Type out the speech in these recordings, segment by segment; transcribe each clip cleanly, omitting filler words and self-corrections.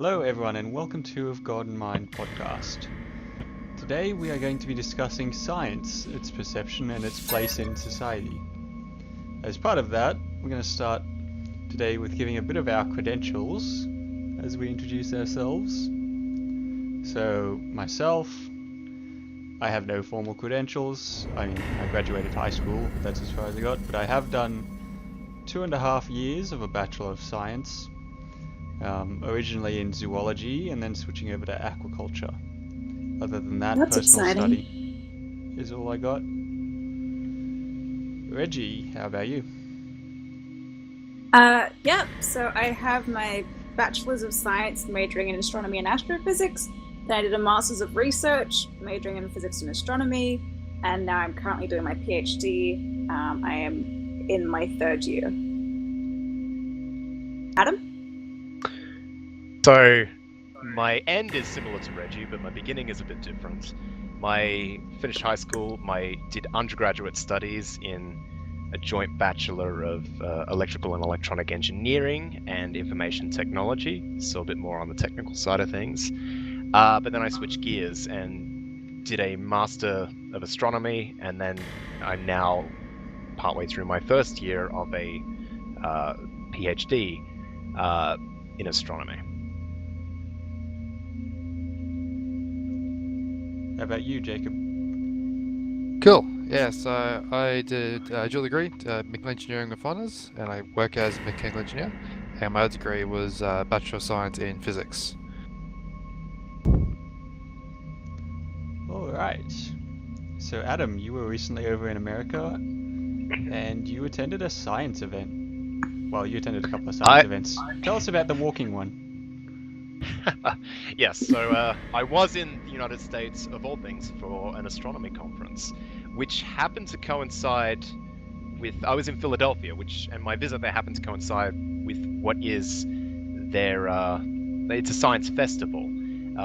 Hello everyone and welcome to Of God and Mind podcast. Today we are going to be discussing science, its perception and its place in society. As part of that, we're going to start today with giving a bit of our credentials as we introduce ourselves. So myself, I have no formal credentials. I graduated high school, that's as far as I got, but I have done 2.5 years of a Bachelor of Science. Originally in zoology and then switching over to aquaculture. Other than that, That's personal exciting. study is all I got. Reggie, how about you? So I have my Bachelor's of Science majoring in Astronomy and Astrophysics. Then I did a Master's of Research majoring in Physics and Astronomy. And now I'm currently doing my PhD. I am in my 3rd year. Adam? So, my end is similar to Reggie, but my beginning is a bit different. I finished high school, did undergraduate studies in a joint Bachelor of Electrical and Electronic Engineering and Information Technology, so a bit more on the technical side of things. But then I switched gears and did a Master of Astronomy, and then I'm now partway through my 1st year of a PhD in astronomy. How about you, Jacob? Cool. Yeah, so I did a dual degree, mechanical engineering with honours, and I work as a mechanical engineer. And my other degree was Bachelor of Science in Physics. Alright. So Adam, you were recently over in America and you attended a science event. Well, you attended a couple of science events. Tell us about the walking one. Yes, so I was in the United States, of all things, for an astronomy conference, which happened to coincide with, I was in Philadelphia, and my visit there happened to coincide with what is their, it's a science festival,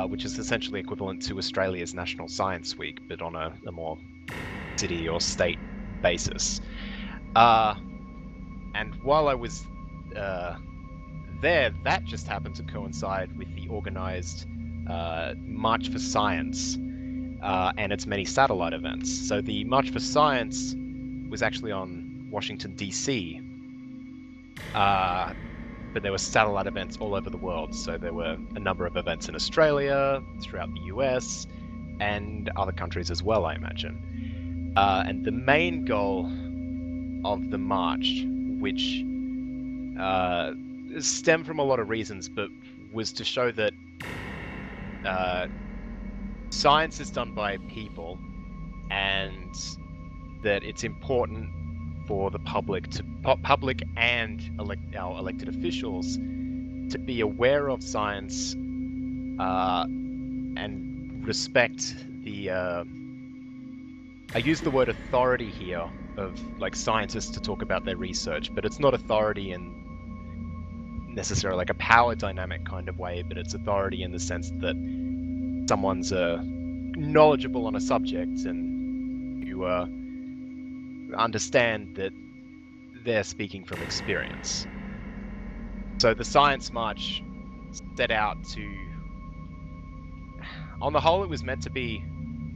which is essentially equivalent to Australia's National Science Week, but on a more city or state basis. And while I was there, that just happened to coincide with the organized March for Science and its many satellite events. So the March for Science was actually on Washington, D.C., but there were satellite events all over the world. So there were a number of events in Australia, throughout the US, and other countries as well, I imagine. And the main goal of the march, which stemmed from a lot of reasons, but was to show that science is done by people, and that it's important for the public and our elected officials to be aware of science and respect the I use the word authority here of like scientists to talk about their research, but it's not authority in necessarily like a power dynamic kind of way, but it's authority in the sense that someone's knowledgeable on a subject and you understand that they're speaking from experience. So the Science March set out to, on the whole, it was meant to be,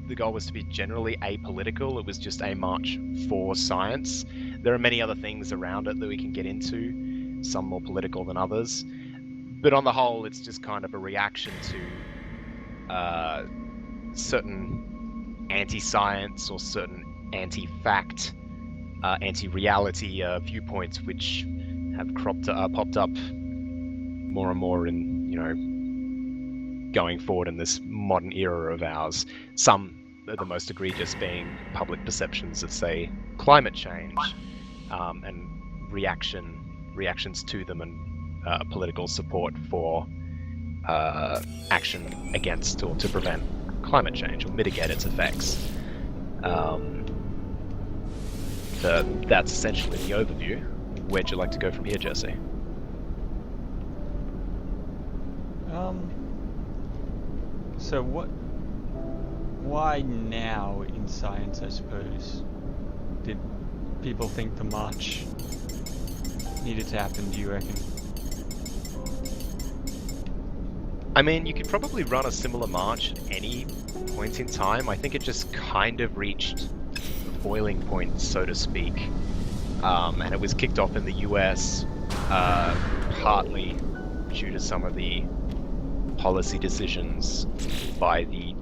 the goal was to be generally apolitical. It was just a march for science. There are many other things around it that we can get into, some more political than others. But on the whole, it's just kind of a reaction to certain anti-science or certain anti-fact, anti-reality viewpoints which have popped up more and more in, going forward in this modern era of ours. Some of the most egregious being public perceptions of, say, climate change, and reactions to them, and political support for action against or to prevent climate change or mitigate its effects. That's essentially the overview. Where'd you like to go from here, Jesse? So why now in science, I suppose? Did people think the march needed to happen, do you reckon? I mean, you could probably run a similar march at any point in time. I think it just kind of reached the boiling point, so to speak. And it was kicked off in the US, partly due to some of the policy decisions by the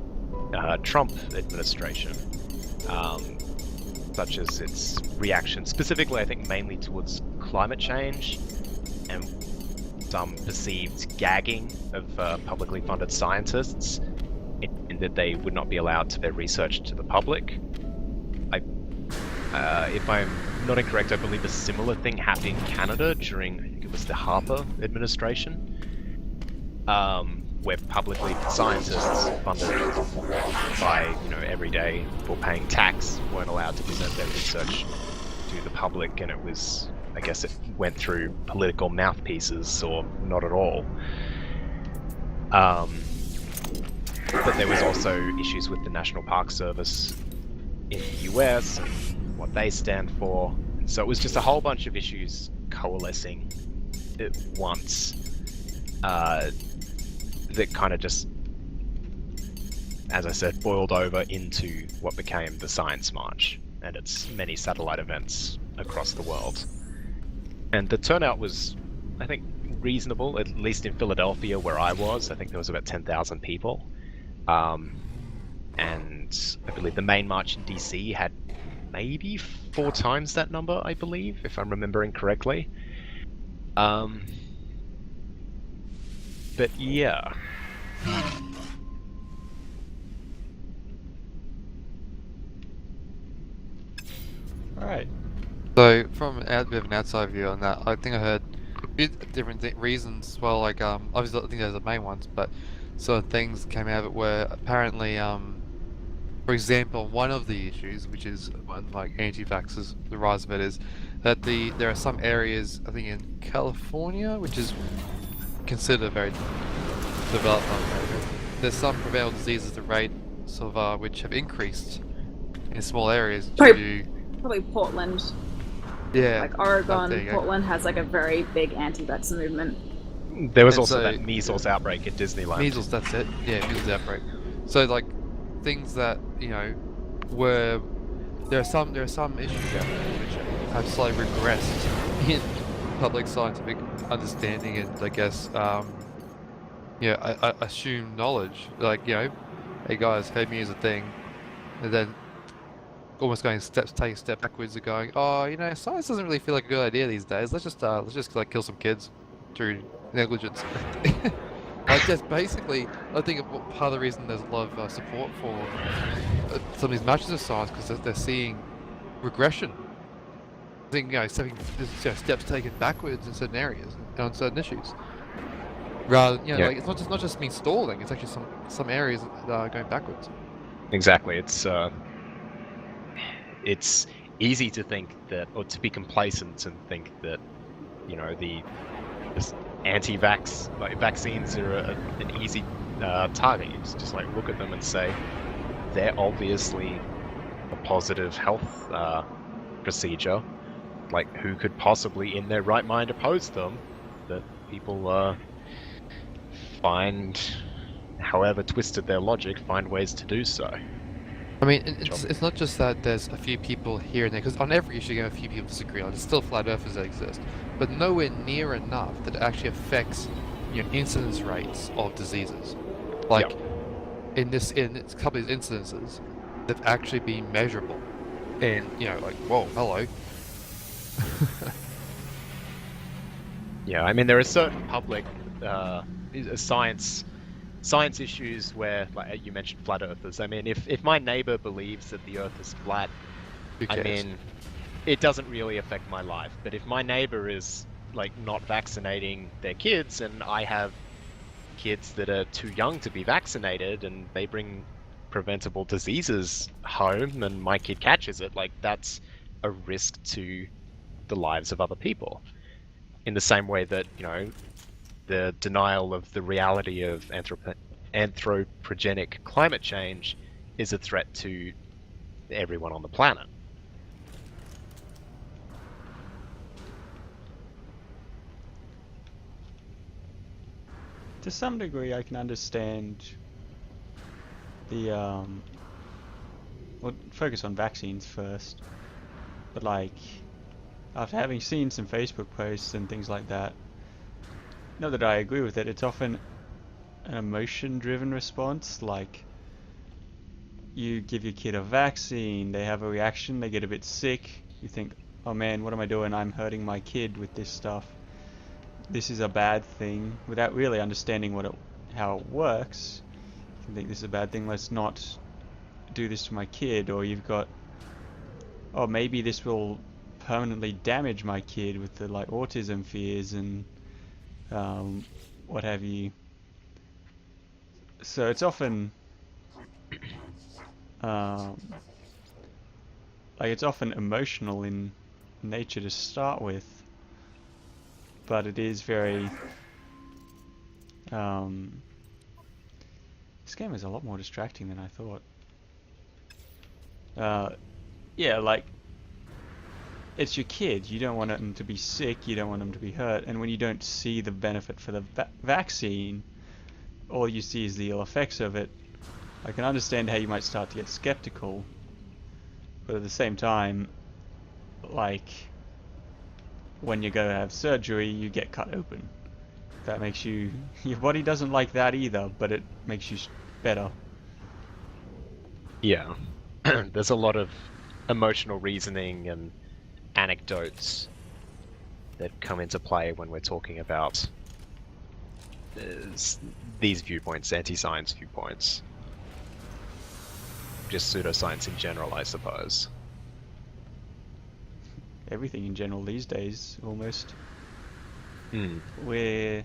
Trump administration, such as its reaction, specifically I think mainly towards climate change and some perceived gagging of publicly funded scientists in that they would not be allowed to their research to the public. If I'm not incorrect, I believe a similar thing happened in Canada during, I think it was the Harper administration, where publicly scientists funded by, everyday or paying tax weren't allowed to present their research to the public, and it was, I guess it went through political mouthpieces or not at all. But there was also issues with the National Park Service in the US and what they stand for. So it was just a whole bunch of issues coalescing at once that kind of just, as I said, boiled over into what became the Science March and its many satellite events across the world. And the turnout was, I think, reasonable, at least in Philadelphia where I was. I think there was about 10,000 people. And I believe the main march in DC had maybe 4 times that number, I believe, if I'm remembering correctly. But yeah. Alright. So from a bit of an outside view on that, I think I heard a bit different reasons. Well, like obviously I think those are the main ones, but sort of things came out of it where apparently, for example, one of the issues, which is one like anti-vaxxers, the rise of it is that there are some areas, I think in California, which is considered a very developed area. There's some preventable diseases at rate sort of which have increased in small areas due to Probably Portland. yeah, Like there Oregon, you go. Portland has like a very big anti-vaxxer movement. There was And also so- that measles outbreak at Disneyland. Measles, that's it. Yeah, measles outbreak. So like things that were there are some issues out there which have slightly regressed in public scientific understanding and I guess I assume knowledge. Like hey guys, herd immunity is a thing, and then almost taking a step backwards and going, science doesn't really feel like a good idea these days. Let's just like kill some kids through negligence. Like that's basically, I think part of the reason there's a lot of support for some of these matches of science because they're seeing regression. I think steps taken backwards in certain areas and on certain issues. Rather, like it's not just me stalling. It's actually some areas that are going backwards. Exactly. It's easy to think that, or to be complacent and think that, the anti-vax vaccines are an easy target. You just like look at them and say they're obviously a positive health procedure. Like who could possibly, in their right mind, oppose them? That people find, however twisted their logic, find ways to do so. I mean, it's not just that there's a few people here and there, because on every issue, a few people disagree on. There's still flat earthers that exist, but nowhere near enough that it actually affects incidence rates of diseases. Like in a couple of these incidences, they've actually been measurable, and like whoa, hello. Yeah, I mean there are certain public science issues where, like you mentioned, flat earthers. I mean, if my neighbor believes that the Earth is flat, I mean, it doesn't really affect my life. But if my neighbor is like not vaccinating their kids, and I have kids that are too young to be vaccinated, and they bring preventable diseases home, and my kid catches it, like that's a risk to the lives of other people. In the same way that the denial of the reality of anthropogenic climate change is a threat to everyone on the planet. to some degree I can understand the well, focus on vaccines first, but like after having seen some Facebook posts and things like that, not that I agree with it, it's often an emotion-driven response. Like, you give your kid a vaccine, they have a reaction, they get a bit sick, you think, oh man, what am I doing? I'm hurting my kid with this stuff. This is a bad thing, without really understanding how it works. You can think this is a bad thing, let's not do this to my kid. Or you've got, oh, maybe this will permanently damage my kid with the like autism fears and what have you. So it's often like it's often emotional in nature to start with, but it is very this game is a lot more distracting than I thought. Yeah, like, it's your kid, you don't want them to be sick, you don't want them to be hurt, and when you don't see the benefit for the vaccine, all you see is the ill effects of it. I can understand how you might start to get skeptical, but at the same time, like, when you go to have surgery, you get cut open. That makes you... your body doesn't like that either, but it makes you better. Yeah. There's a lot of emotional reasoning and anecdotes that come into play when we're talking about these viewpoints, anti-science viewpoints. Just pseudoscience in general, I suppose. Everything in general these days, almost. Hmm. We're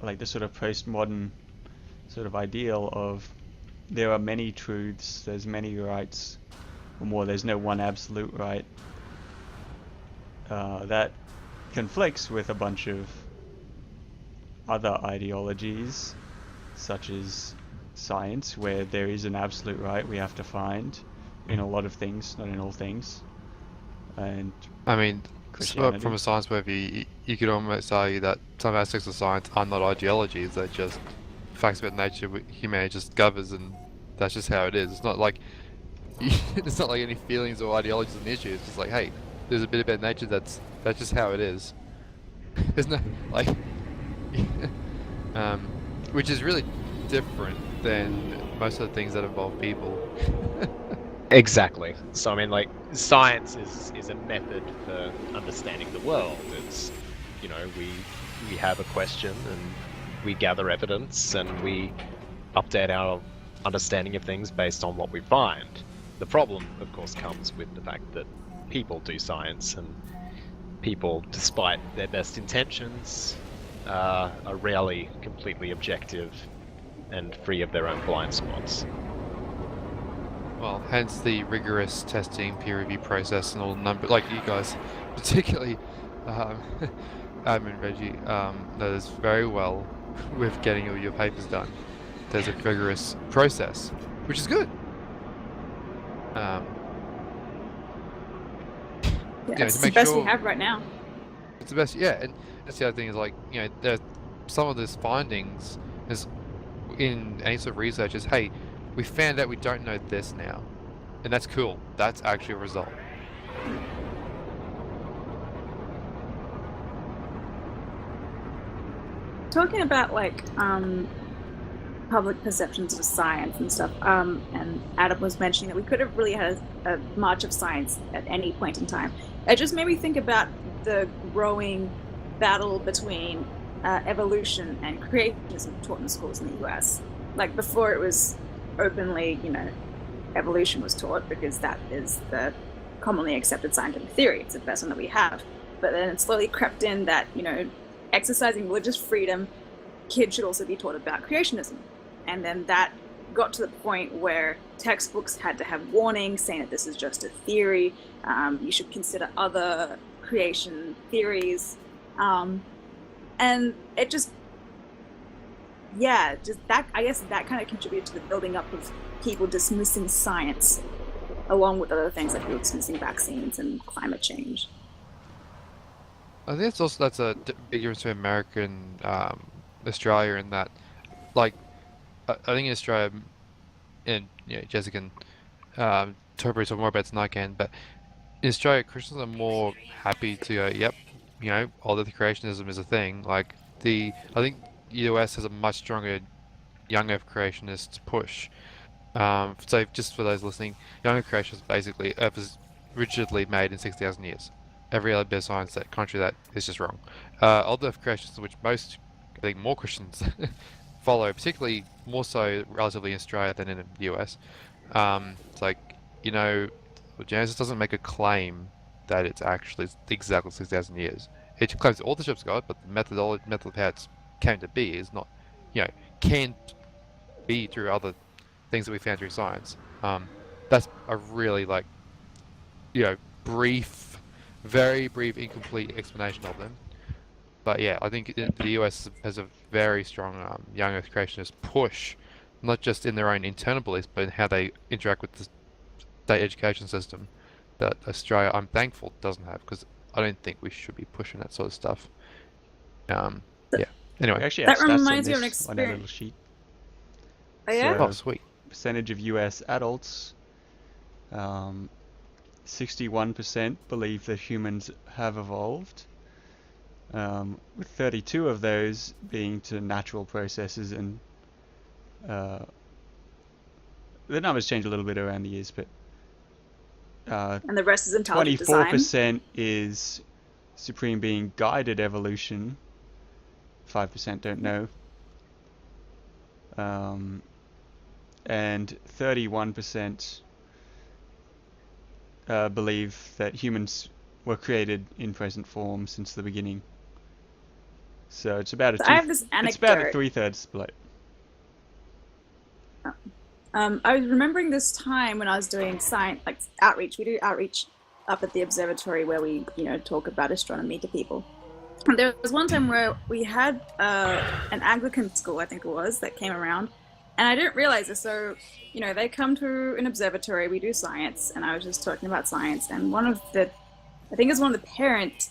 like the sort of postmodern sort of ideal of there are many truths, there's many rights, or more, there's no one absolute right. That conflicts with a bunch of other ideologies, such as science, where there is an absolute right we have to find in a lot of things, not in all things. And I mean, Christianity. from a science point of view, you could almost argue that some aspects of science are not ideologies, they're just facts about nature humanity just governs, and that's just how it is. It's not like it's not like any feelings or ideologies in the issue. It's just like, hey, there's a bit about nature that's just how it is. There's no like which is really different than most of the things that involve people. Exactly. So I mean, like, science is a method for understanding the world. It's, you know, we have a question and we gather evidence and we update our understanding of things based on what we find. The problem, of course, comes with the fact that people do science, and people, despite their best intentions, are rarely completely objective and free of their own blind spots. Well, hence the rigorous testing, peer review process, and all the number. Like you guys, particularly Adam and Reggie, knows very well with getting all your papers done. There's a rigorous process, which is good. Yeah, you know, it's to the make best we sure have right now. it's the best. Yeah, and that's the other thing is, like, you know, there's some of these findings is in any sort of research is, hey, we found out we don't know this now, and that's cool. That's actually a result. Talking about like public perceptions of science and stuff, and Adam was mentioning that we could have really had a march of science at any point in time. It just made me think about the growing battle between evolution and creationism taught in schools in the US. Like, before, it was openly, you know, evolution was taught because that is the commonly accepted scientific theory. It's the best one that we have. But then it slowly crept in that, you know, exercising religious freedom, kids should also be taught about creationism. And then that got to the point where textbooks had to have warnings saying that this is just a theory. You should consider other creation theories. And it just, yeah, just that, I guess that kind of contributed to the building up of people dismissing science, along with other things like dismissing vaccines and climate change. I think that's a big difference between American Australia in that, like, I think in Australia, and Jessica can probably talk more about it than I can, but in Australia, Christians are more happy to go, yep, all the creationism is a thing. Like I think US has a much stronger young Earth creationist push. So just for those listening, young Earth creationist basically Earth is rigidly made in 6,000 years. Every other bit of science that contrary that is just wrong. Old Earth creationism, which most, I think, more Christians follow, particularly more so relatively in Australia than in the US. It's like, Genesis doesn't make a claim that it's actually exactly 6,000 years. It claims the authorship's got it, but the method of how it's came to be is not, can't be through other things that we found through science. That's a really brief, very brief, incomplete explanation of them. But yeah, I think the US has a very strong young Earth creationist push, not just in their own internal beliefs, but in how they interact with the state education system that Australia, I'm thankful, doesn't have, because I don't think we should be pushing that sort of stuff. Yeah. Anyway, We actually That have stats reminds me of on an this on our little experience. sheet. Oh yeah. So- oh sweet. Percentage of US adults, 61% believe that humans have evolved, with 32 of those being to natural processes, and the numbers change a little bit around the years, but And the rest is intelligent design. 24% is supreme being guided evolution, 5% don't know, and 31% believe that humans were created in present form since the beginning. So it's about a So I have this it's about a anecdote. 3/3 split. I was remembering this time when I was doing science, like outreach. We do outreach up at the observatory where we, talk about astronomy to people. And there was one time where we had an Anglican school, I think it was, that came around, and I didn't realize it. So, they come to an observatory, we do science, and I was just talking about science, and one of the parents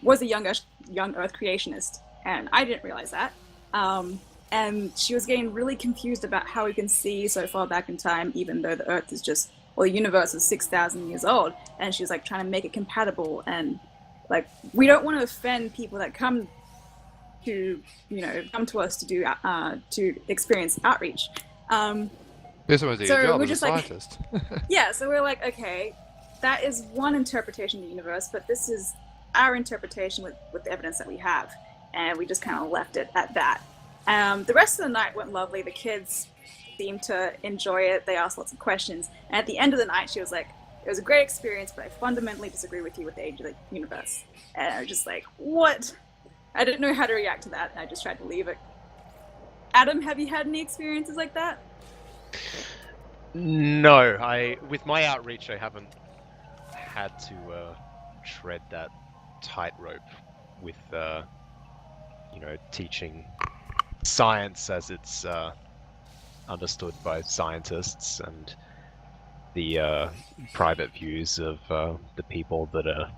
was a young Earth creationist, and I didn't realize that. And she was getting really confused about how we can see so far back in time, even though the Earth is the universe is 6,000 years old. And she's like trying to make it compatible. And like, we don't want to offend people that come to us to do, to experience outreach. This was your So job we're as a just like- scientist. Yeah, so we're like, okay, that is one interpretation of the universe, but this is our interpretation with the evidence that we have. And we just kind of left it at that. The rest of the night went lovely. The kids seemed to enjoy it. They asked lots of questions. And at the end of the night, she was like, it was a great experience, but I fundamentally disagree with you with the age of the universe. And I was just like, what? I didn't know how to react to that, and I just tried to leave it. Adam, have you had any experiences like that? No, with my outreach, I haven't had to tread that tightrope with teaching science as it's understood by scientists and the private views of the people that are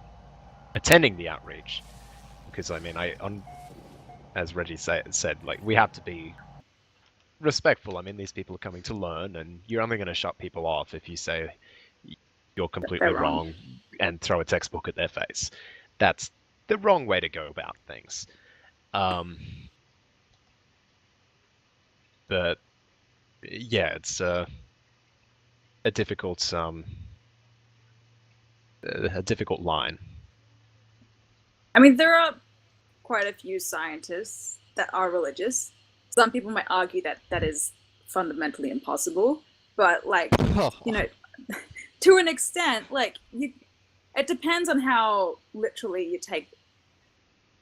attending the outreach. Because as Reggie said, like, we have to be respectful. I mean, these people are coming to learn, and you're only going to shut people off if you say you're completely They're wrong. wrong and throw a textbook at their face. That's the wrong way to go about things. But yeah, it's a difficult line. I mean, there are quite a few scientists that are religious. Some people might argue that that is fundamentally impossible, but to an extent, it depends on how literally you take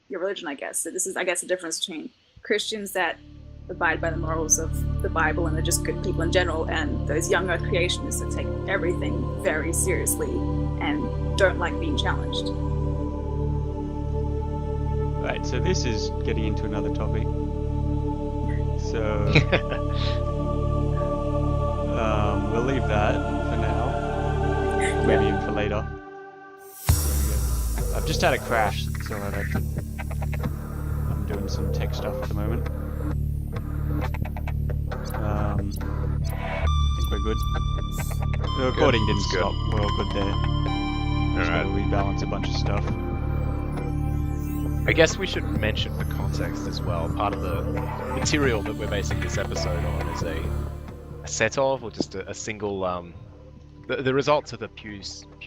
your religion, I guess. So this is, I guess, the difference between Christians that abide by the morals of the Bible and are just good people in general, and those young Earth creationists that take everything very seriously and don't like being challenged. Right, so this is getting into another topic. So we'll leave that for now. Maybe even for later. I've just had a crash, so I'm doing some tech stuff at the moment. I think we're good. The recording didn't Good. stop. We're all good there. Just gotta Alright. rebalance a bunch of stuff. I guess we should mention for context as well. Part of the material that we're basing this episode on is a set of, or just a single, the results of the Pew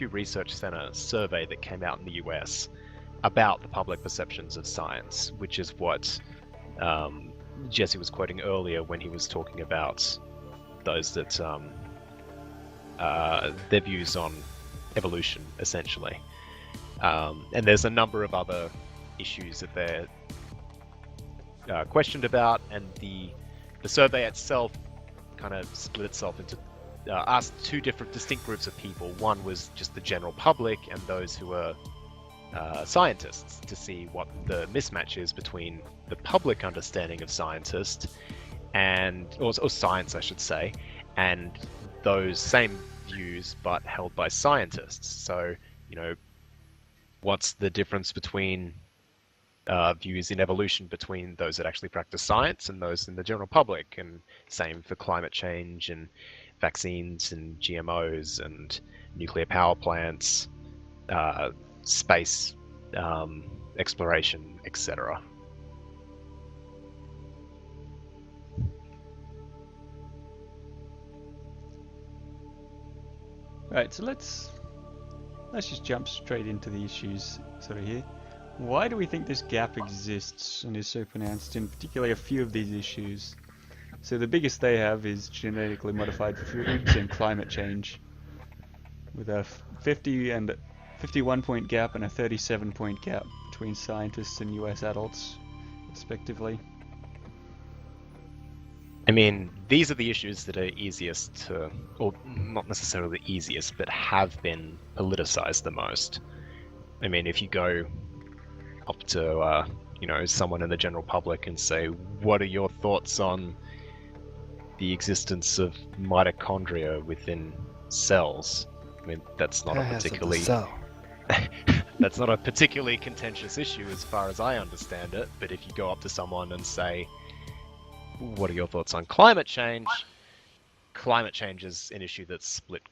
Research Center survey that came out in the US about the public perceptions of science, which is what Jesse was quoting earlier when he was talking about those that their views on evolution, essentially. And there's a number of other issues that they're questioned about, and the survey itself kind of split itself into asked two different distinct groups of people. One was just the general public and those who are scientists, to see what the mismatch is between the public understanding of scientist and or science, I should say, and those same views but held by scientists. So, you know, what's the difference between views in evolution between those that actually practice science and those in the general public? And same for climate change and vaccines and GMOs and nuclear power plants, space exploration, etc. Right, so let's just jump straight into the issues sort of here. Why do we think this gap exists and is so pronounced in particularly a few of these issues? So the biggest they have is genetically modified foods and climate change, with a 51 point gap and a 37 point gap between scientists and US adults, respectively. I mean, these are the issues that are easiest to, or not necessarily the easiest, but have been politicized the most. I mean, if you go up to, you know, someone in the general public and say, what are your thoughts on the existence of mitochondria within cells? I mean, that's not a particularly that's not a particularly contentious issue as far as I understand it. But if you go up to someone and say, what are your thoughts on climate change? Climate change is an issue that's split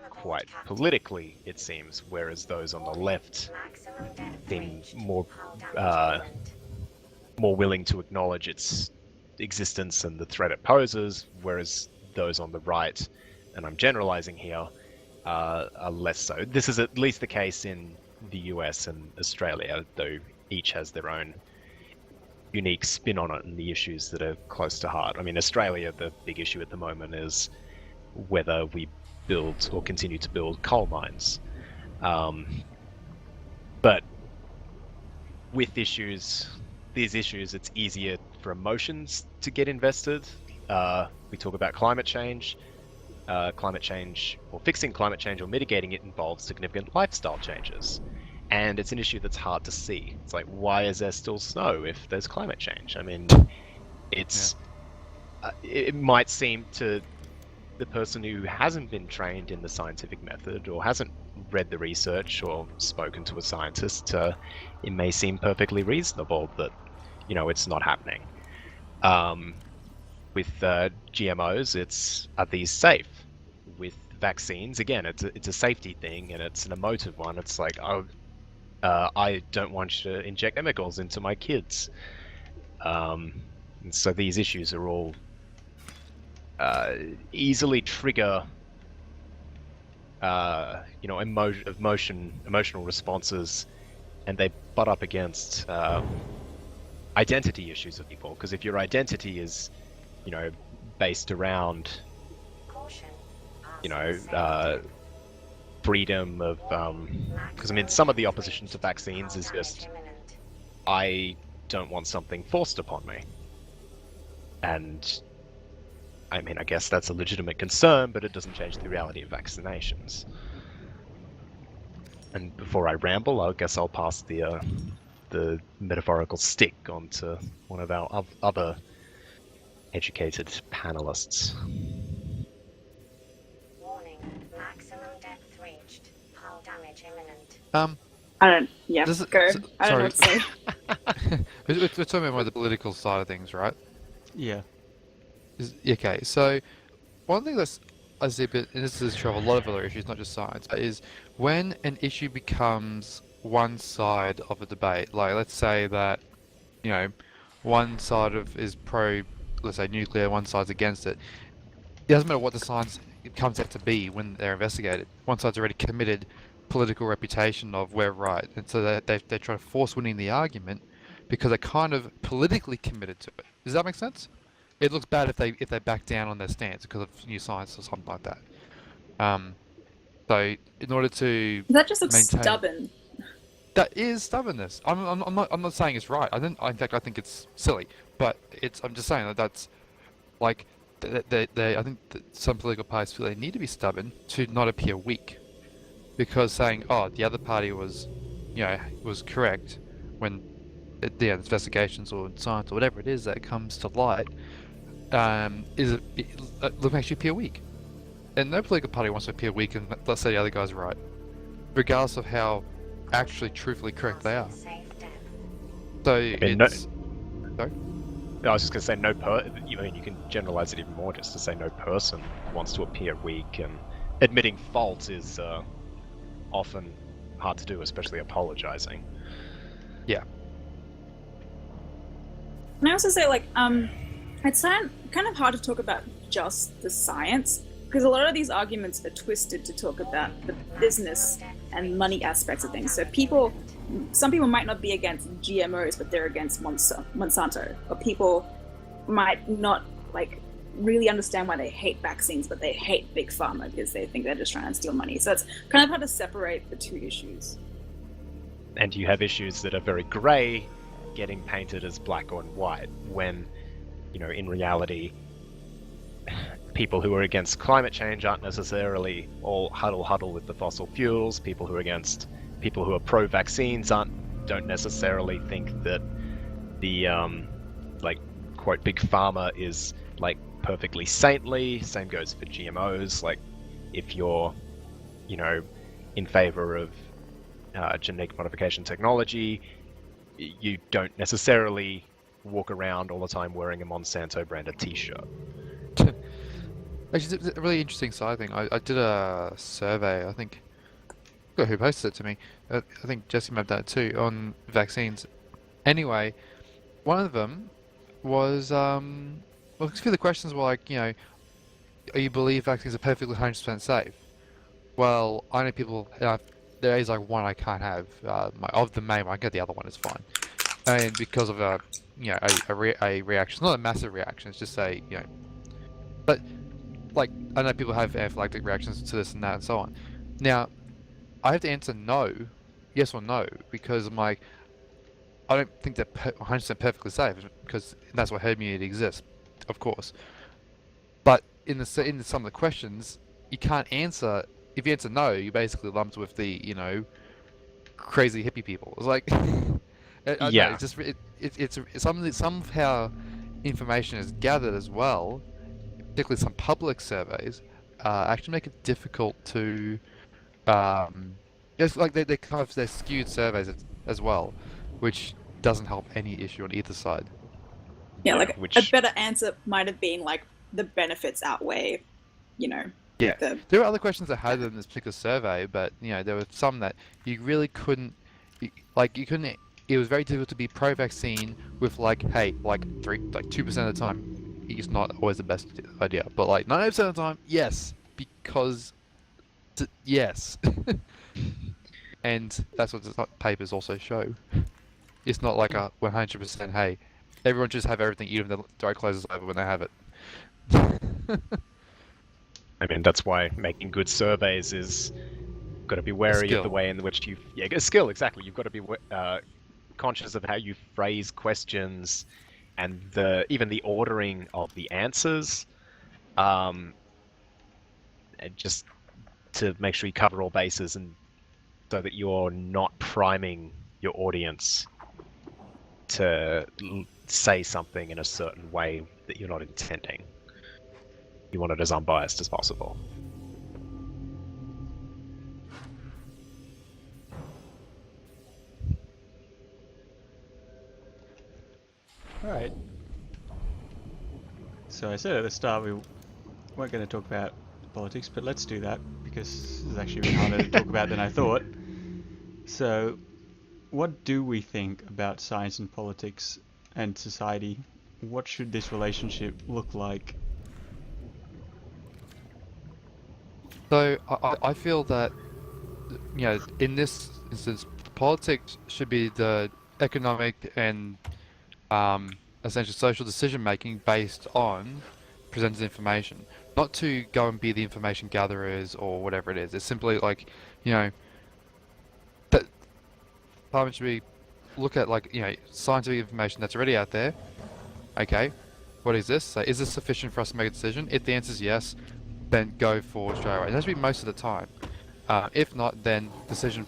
quite politically, it seems, whereas those on the left seem more willing to acknowledge its existence and the threat it poses, whereas those on the right, and I'm generalizing here, are less so. This is at least the case in the US and Australia, though each has their own unique spin on it and the issues that are close to heart. I mean, Australia, the big issue at the moment is whether we build or continue to build coal mines. But with these issues, it's easier for emotions to get invested. We talk about climate change. Or fixing climate change or mitigating it involves significant lifestyle changes. And it's an issue that's hard to see. It's like, why is there still snow if there's climate change? I mean, it might seem to the person who hasn't been trained in the scientific method or hasn't read the research or spoken to a scientist, it may seem perfectly reasonable that, you know, it's not happening. With GMOs, are these safe? With vaccines, again, it's a safety thing and it's an emotive one. It's like, I don't want you to inject chemicals into my kids. And so these issues are all easily trigger, you know, emotional responses, and they butt up against identity issues of people. Because if your identity is, you know, based around, you know, freedom of, because I mean, some of the opposition to vaccines is just, I don't want something forced upon me. And I mean, I guess that's a legitimate concern, but it doesn't change the reality of vaccinations. And before I ramble, I guess I'll pass the metaphorical stick onto one of our other educated panelists. Warning, maximum depth reached. Hull damage imminent. I don't. Yeah, This is- go. s- I don't know what to say. We're talking about the political side of things, right? Yeah. Okay, so one thing that's I see a bit, and this is true of a lot of other issues, not just science, is when an issue becomes one side of a debate. Like, let's say that, you know, one side is pro, let's say, nuclear, one side's against it. It doesn't matter what the science comes out to be when they're investigated. One side's already committed political reputation of we're right, and so they try to force winning the argument because they're kind of politically committed to it. Does that make sense? It looks bad if they back down on their stance because of new science or something like that. So in order to That just looks maintain, stubborn. that is stubbornness. I'm not saying it's right. In fact, I think it's silly. But I'm just saying that's like I think that some political parties feel they need to be stubborn to not appear weak, because saying, oh, the other party was correct when the investigations or science or whatever it is that comes to light makes you appear weak. And no political party wants to appear weak and let's say the other guy's right, regardless of how actually truthfully correct they are. So sorry? I was just going to say you can generalize it even more just to say no person wants to appear weak, and admitting fault is often hard to do, especially apologizing. Yeah. And I also say, like, it's kind of hard to talk about just the science, because a lot of these arguments are twisted to talk about the business and money aspects of things. So some people might not be against GMOs, but they're against Monsanto. Or people might not, like, really understand why they hate vaccines, but they hate Big Pharma because they think they're just trying to steal money. So it's kind of hard to separate the two issues. And you have issues that are very grey getting painted as black or white, when, in reality, people who are against climate change aren't necessarily all huddle with the fossil fuels. People who are pro-vaccines don't necessarily think that the quote Big Pharma is like perfectly saintly. Same goes for GMOs. Like, if you're in favor of genetic modification technology, you don't necessarily walk around all the time wearing a Monsanto branded t-shirt. Actually, it's a really interesting side thing. I did a survey, I think, I forgot who posted it to me. I think Jesse might have done it too, on vaccines. Anyway, one of them was, a few of the questions were like, you believe vaccines are perfectly 100% safe? Well, I know people, there is like one I can't have. Of the main one, I get the other one, it's fine. And because of a reaction, not a massive reaction, it's just but like, I know people have anaphylactic reactions to this and that and so on. Now, I have to answer no, yes or no, because I'm like, I don't think they're 100% perfectly safe, because that's why herd immunity exists, of course. But in some of the questions, you can't answer. If you answer no, you're basically lumped with the crazy hippie people. It's like, Yeah. it's somehow information is gathered as well, particularly some public surveys, actually make it difficult to, it's like they're skewed surveys as well, which doesn't help any issue on either side. Yeah, like a better answer might have been like the benefits outweigh, Yeah, there were other questions I had in this particular survey, but there were some that you really couldn't, it was very difficult to be pro-vaccine with 2% of the time. It's not always the best idea, but 90% of the time, yes, because yes. And that's what the papers also show. It's not like a 100%, hey, everyone just have everything even if the dry closes over when they have it. I mean, that's why making good surveys is got to be wary of the way in which a skill, exactly. You've got to be conscious of how you phrase questions and even the ordering of the answers, and just to make sure you cover all bases, and so that you're not priming your audience to say something in a certain way that you're not intending. You want it as unbiased as possible. Alright. So I said at the start we weren't going to talk about politics, but let's do that, because this is actually a bit harder to talk about than I thought. So, what do we think about science and politics and society? What should this relationship look like? So I feel that, you know, in this instance, politics should be the economic and essentially social decision making based on presented information, not to go and be the information gatherers or whatever it is. It's simply like, you know, that Parliament should be look at, like, you know, scientific information that's already out there. Okay, what is this? So is this sufficient for us to make a decision? If the answer is yes, then go forward straight away. It has to be most of the time. If not, then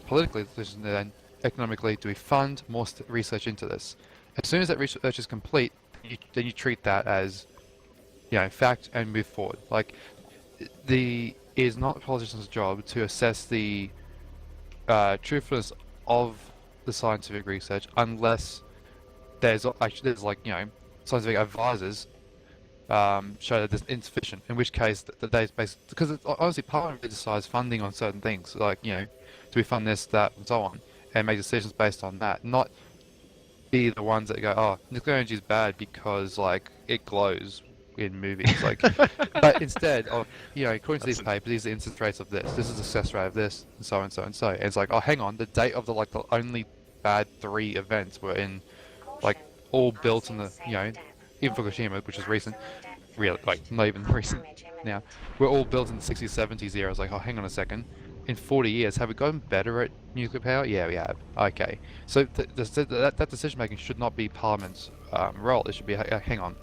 politically decision, then economically, do we fund more research into this? As soon as that research is complete, then you treat that as, you know, fact and move forward. Like, it is not a politician's job to assess the truthfulness of the scientific research unless there's like, you know, scientific advisors show that it's insufficient. In which case, that they basically, because honestly, Parliament really decides funding on certain things, like, you know, do we fund this, that, and so on, and make decisions based on that, not be the ones that go, oh, nuclear energy is bad because, like, it glows in movies, like. But instead of, you know, according to these papers, these are the incidence rates of this is the success rate of this, and so and so and so. And it's like, oh, hang on, the date of the only bad 3 events were in, like, all built in the, you know, even Fukushima, which is recent, really, like, not even recent now, we're all built in the 60s, 70s era. It's like, oh, hang on a second, in 40 years, have we gotten better at nuclear power? Yeah, we have. Okay, so that decision making should not be Parliament's role. It should be, hang on,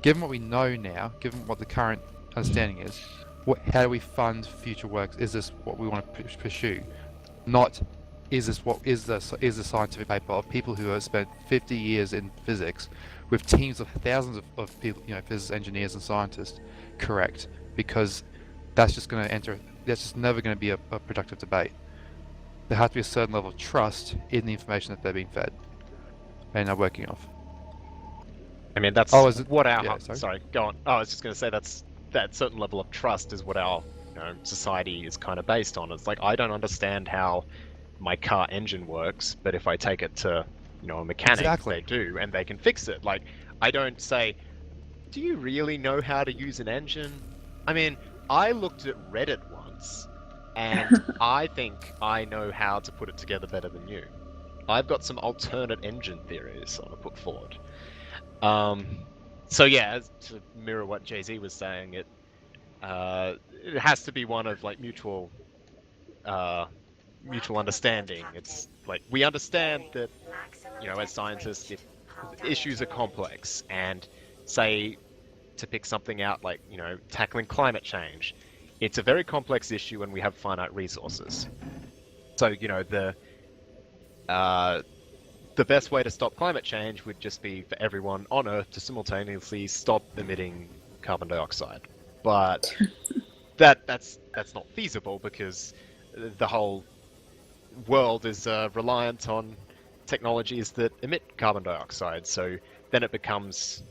given what we know now, given what the current understanding is, how do we fund future works? Is this what we want to pursue? Not, is the scientific paper of people who have spent 50 years in physics with teams of thousands of people, you know, physicists, engineers, and scientists, correct? Because that's just never going to be a productive debate. There has to be a certain level of trust in the information that they're being fed and are working off. I mean, that's what our... Yeah, sorry, go on. Oh, I was just going to say that certain level of trust is what our, you know, society is kind of based on. It's like, I don't understand how my car engine works, but if I take it to, you know, a mechanic, exactly, they do, and they can fix it. Like, I don't say, do you really know how to use an engine? I mean, I looked at Reddit once, and I think I know how to put it together better than you. I've got some alternate engine theories I want to put forward. So yeah, to mirror what Jay-Z was saying, it has to be one of, like, mutual understanding. It's like, we understand that, you know, as scientists, if issues are complex, and say, to pick something out, like, you know, tackling climate change, it's a very complex issue and we have finite resources. So, you know, the best way to stop climate change would just be for everyone on Earth to simultaneously stop emitting carbon dioxide. But that's not feasible, because the whole world is reliant on technologies that emit carbon dioxide. So then it becomes,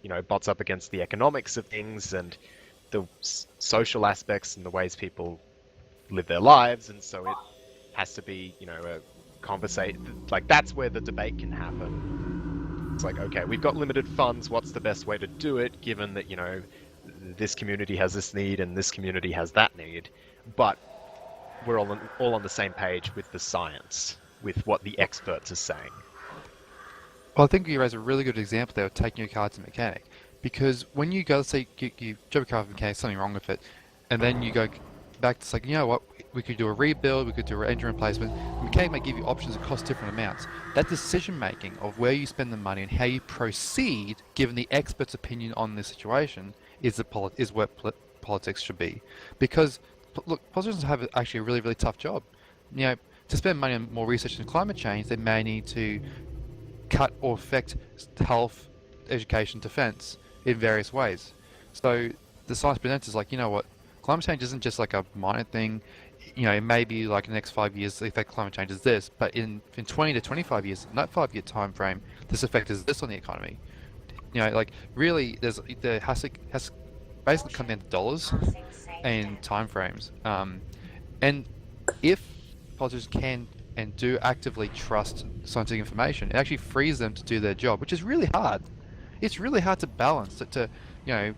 you know, butts up against the economics of things and the social aspects and the ways people live their lives, and so it has to be, you know, a conversation. Like, that's where the debate can happen. It's like, okay, we've got limited funds, what's the best way to do it, given that, you know, this community has this need and this community has that need, but we're all on the same page with the science, with what the experts are saying. Well, I think you raise a really good example there of taking your car to a mechanic. Because when you go, let's say you drop a car to a mechanic, something wrong with it, and then you go back to, like, you know what, we could do a rebuild, we could do an engine replacement. The mechanic might give you options that cost different amounts. That decision making of where you spend the money and how you proceed, given the expert's opinion on the situation, is where politics should be. Because, look, politicians have actually a really, really tough job. You know, to spend money on more research into climate change, they may need to cut or affect health, education, defense in various ways. So the science presenters, like, you know what, climate change isn't just like a minor thing. You know, it may be like in the next 5 years, the effect of climate change is this, but in 20 to 25 years, in that 5-year time frame, this effect is this on the economy. You know, like really, there has to basically come down to dollars and time frames. And if politicians can and do actively trust scientific information, it actually frees them to do their job, which is really hard. It's really hard to balance to you know,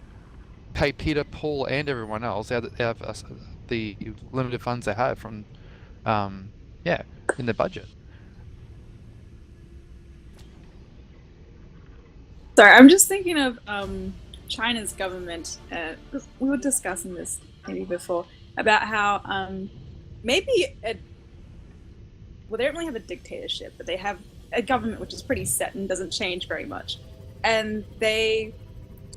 pay Peter, Paul, and everyone else out of the limited funds they have from, yeah, in the budget. Sorry, I'm just thinking of China's government. We were discussing this maybe before about how maybe well, they don't really have a dictatorship, but they have a government which is pretty set and doesn't change very much, and they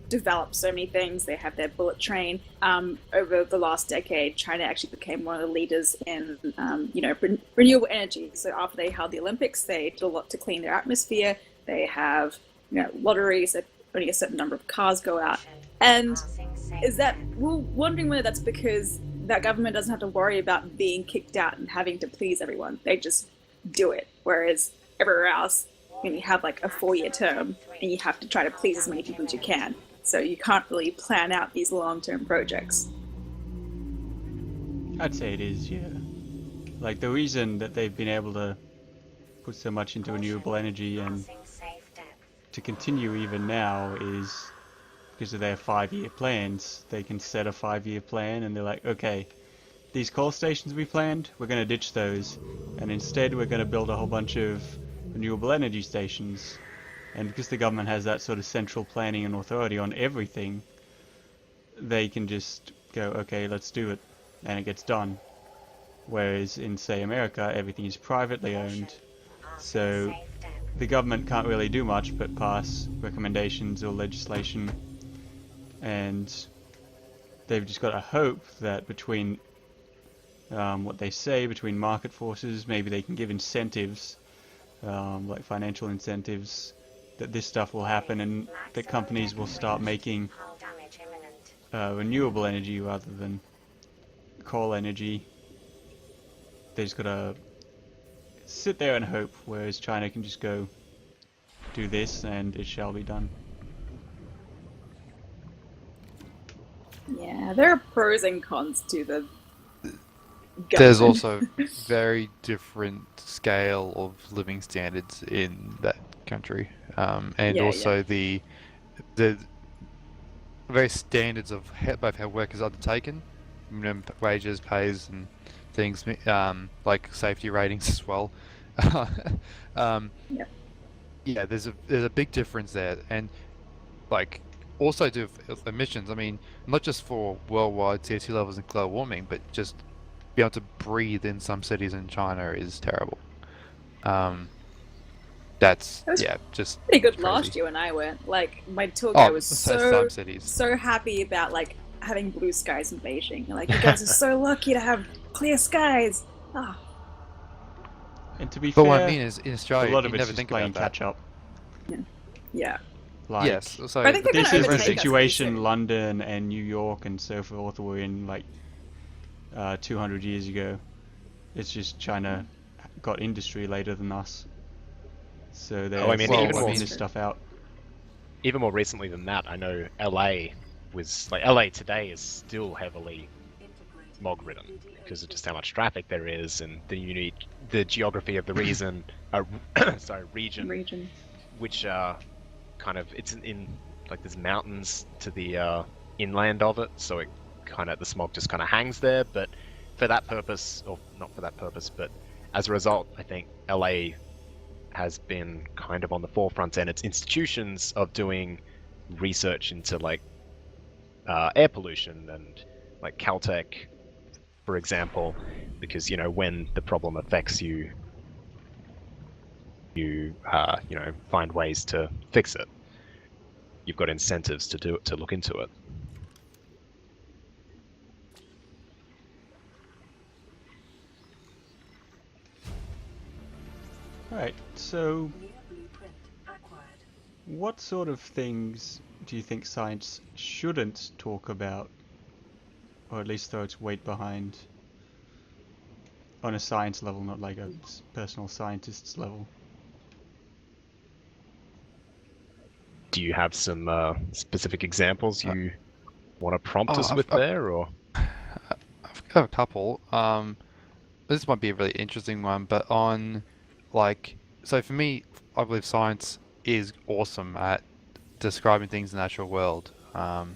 develop so many things. They have their bullet train. Over the last decade, China actually became one of the leaders in renewable energy. So after they held the Olympics, they did a lot to clean their atmosphere. They have lotteries that only a certain number of cars go out. And we're wondering whether that's because that government doesn't have to worry about being kicked out and having to please everyone. They just do it. Whereas everywhere else, you have like a 4-year term and you have to try to please as many people as you can. So you can't really plan out these long-term projects. I'd say it is, yeah. Like the reason that they've been able to put so much into renewable energy and to continue even now is because of their 5-year plans. They can set a 5-year plan and they're like, okay, these coal stations we planned, we're going to ditch those, and instead we're going to build a whole bunch of renewable energy stations. And because the government has that sort of central planning and authority on everything, they can just go, okay, let's do it, and it gets done. Whereas in, say, America, everything is privately owned, so the government can't really do much but pass recommendations or legislation, and they've just got to hope that between what they say, between market forces, maybe they can give incentives, like financial incentives, that this stuff will happen and that companies will start making renewable energy rather than coal energy. They just gotta sit there and hope, whereas China can just go do this and it shall be done. Yeah, there are pros and cons to the government. There's also very different scale of living standards in that country, and also the very standards of both how work is undertaken, minimum wages, pays, and things, like safety ratings as well. Yeah, there's a big difference there, and like also do emissions. I mean, not just for worldwide CO2 levels and global warming, but just be able to breathe in some cities in China is terrible. That's just pretty good. crazy. Last year when I went, like my tour guide was some cities. so happy about like having blue skies in Beijing. Like, you guys are so lucky to have clear skies. Oh. And to be but fair, what I mean is in Australia, a lot of you it's never just think playing about that. catch up. Yeah. Like, Yes, so I think they're this gonna is the overtake us pretty situation soon. London and New York and so forth were in like 200 years ago. It's just China got industry later than us, so they're even working more- this stuff out. Even more recently than that, I know LA LA today is still heavily smog ridden because of just how much traffic there is and the geography of the region, which kind of it's in like there's mountains to the inland of it, so it kind of the smog just kind of hangs there. But for that purpose, or not for that purpose, but as a result, I think LA has been kind of on the forefront and its institutions of doing research into like air pollution and like Caltech, for example, because when the problem affects you, you find ways to fix it. You've got incentives to look into it. Alright, so what sort of things do you think science shouldn't talk about, or at least throw its weight behind, on a science level, not like a personal scientist's level? Do you have some specific examples you want to prompt us I've with got there, or? I've got a couple. This might be a really interesting one, but on like, so for me, I believe science is awesome at describing things in the natural world. You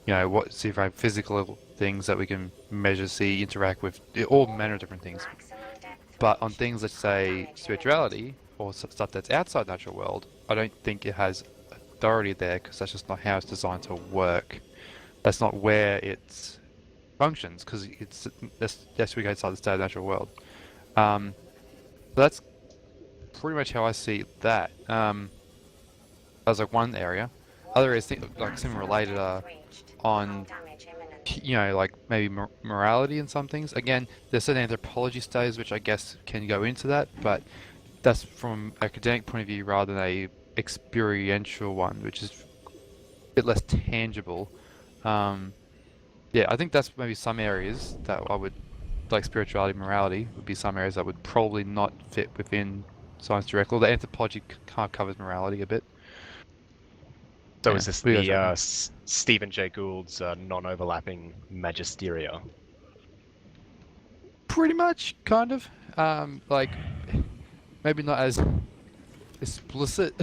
know, what see if I have physical things that we can measure, see, interact with, all manner of different things. But on things, let's say spirituality or stuff that's outside the natural world, I don't think it has authority there because that's just not how it's designed to work. That's not where it functions because that's we go outside the state of the natural world. That's pretty much how I see that. That's like one area. Other areas, like something related, on, you know, like maybe morality and some things. Again, there's certain anthropology studies which I guess can go into that, but that's from an academic point of view rather than a experiential one, which is a bit less tangible. Yeah, I think that's maybe some areas that I would, like spirituality, morality, would be some areas that would probably not fit within science directly. The anthropology kind of covers morality a bit. So Yeah. is this What do you guys the reckon? Stephen Jay Gould's non-overlapping magisteria? Pretty much, kind of. Like, maybe not as explicit,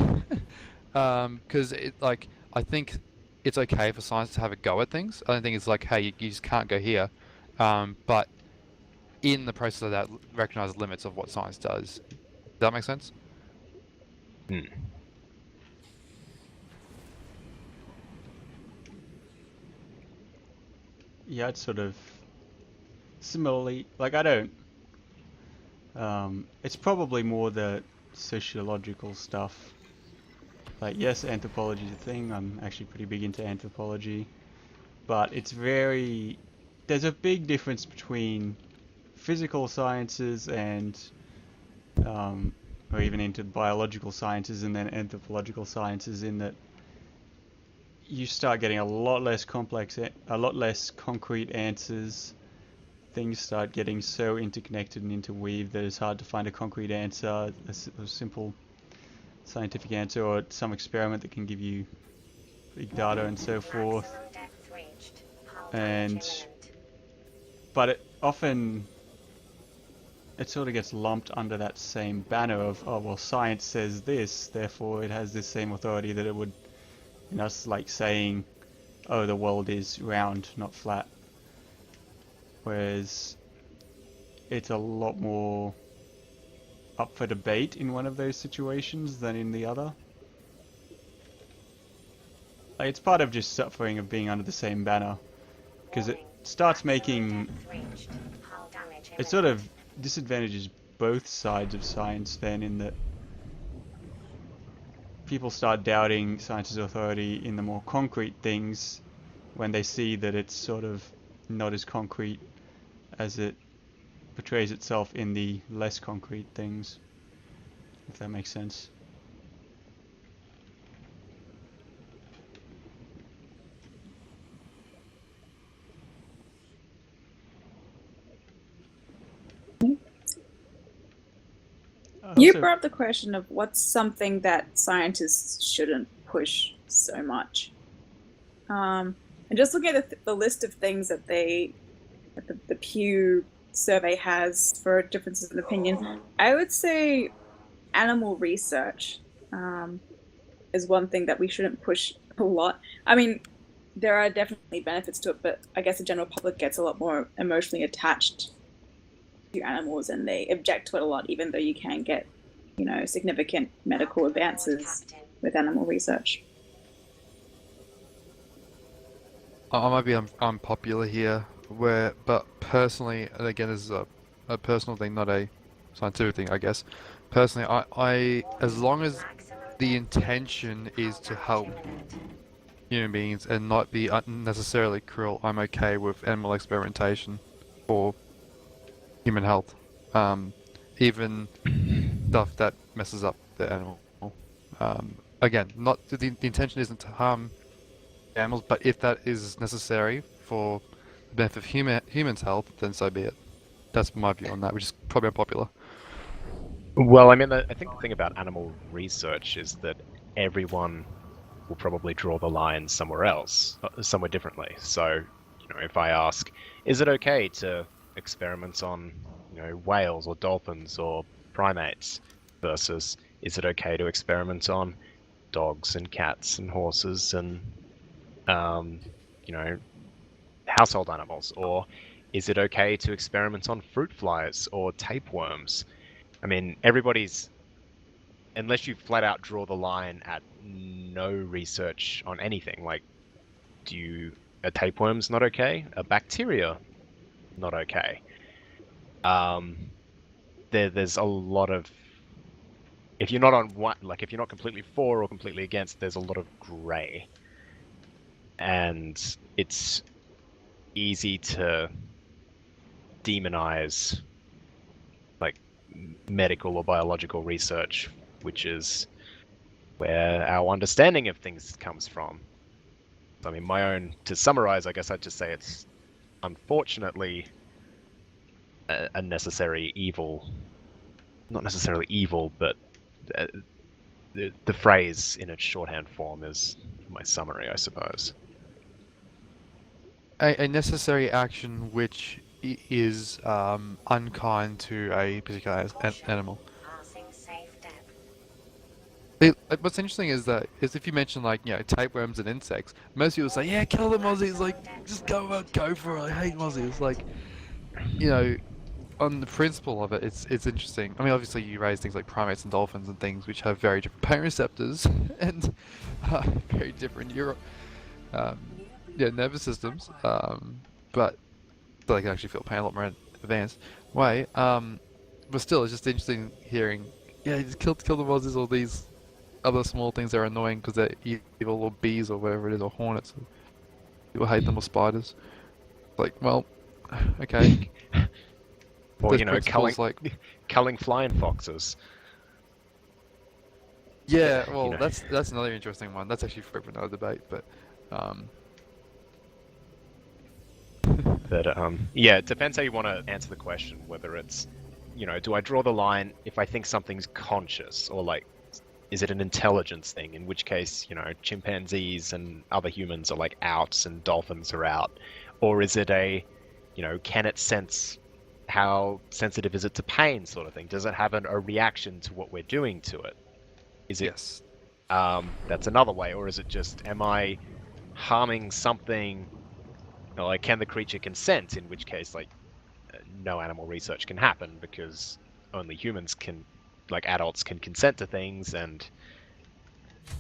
because like, I think it's okay for science to have a go at things. I don't think it's like, hey, you just can't go here. But in the process of that, recognize the limits of what science does. Does that make sense? Hmm. Yeah, it's sort of similarly, like I don't, it's probably more the sociological stuff. Like, yes, anthropology is a thing, I'm actually pretty big into anthropology, but there's a big difference between physical sciences and, or even into biological sciences and then anthropological sciences, in that you start getting a lot less complex, a lot less concrete answers. Things start getting so interconnected and interweaved that it's hard to find a concrete answer, a simple scientific answer, or some experiment that can give you big data and so forth. But it sort of gets lumped under that same banner of, oh well, science says this, therefore it has this same authority that it would. That's like saying, oh, the world is round, not flat. Whereas it's a lot more up for debate in one of those situations than in the other. Like, it's part of just suffering of being under the same banner, because it starts making, it sort of disadvantages both sides of science then, in that people start doubting science's authority in the more concrete things when they see that it's sort of not as concrete as it portrays itself in the less concrete things, if that makes sense. You Also, brought up the question of what's something that scientists shouldn't push so much. And just looking at the list of things that the Pew survey has for differences in opinion, I would say animal research is one thing that we shouldn't push a lot. I mean, there are definitely benefits to it, but I guess the general public gets a lot more emotionally attached to animals and they object to it a lot, even though you can get, significant medical advances with animal research. I might be unpopular here, but personally, and again, this is a personal thing, not a scientific thing, I guess. Personally, I as long as the intention is to help human beings and not be unnecessarily cruel, I'm okay with animal experimentation for human health. Even stuff that messes up the animal. Again, not the intention isn't to harm animals, but if that is necessary for the benefit of humans' health, then so be it. That's my view on that, which is probably unpopular. Well, I mean, I think the thing about animal research is that everyone will probably draw the line somewhere else, somewhere differently. So, if I ask, is it okay to experiment on, whales or dolphins or primates, versus is it okay to experiment on dogs and cats and horses and, household animals? Or is it okay to experiment on fruit flies or tapeworms? I mean, unless you flat out draw the line at no research on anything, like, are tapeworms not okay? Are bacteria not okay? There's a lot of, if you're not on one, like if you're not completely for or completely against, there's a lot of grey, and it's easy to demonize like medical or biological research, which is where our understanding of things comes from. I mean, to summarize, I guess I'd just say it's unfortunately a necessary evil. Not necessarily evil, but the phrase in its shorthand form is my summary, I suppose. A necessary action which is unkind to a particular animal. What's interesting is if you mention tapeworms and insects, most people say, yeah, kill them Aussies, just go for it. I hate Aussies. On the principle of it, it's interesting. I mean, obviously you raise things like primates and dolphins and things which have very different pain receptors and very different nervous systems, but they can actually feel pain a lot more advanced way. But still, it's just interesting hearing, just kill the Aussies, all these other small things that are annoying because they're evil, or bees or whatever it is, or hornets. People hate them, or spiders. Well, okay. Or There's culling flying foxes. Yeah, well, that's another interesting one. That's actually for another debate, but it depends how you want to answer the question. Whether it's, do I draw the line if I think something's conscious, or is it an intelligence thing? In which case, chimpanzees and other humans are out and dolphins are out, or is it can it sense? How sensitive is it to pain, sort of thing? Does it have a reaction to what we're doing to it? Is it? Yes. That's another way. Or is it just, am I harming something? Can the creature consent? In which case, no animal research can happen, because only humans can, adults can consent to things, and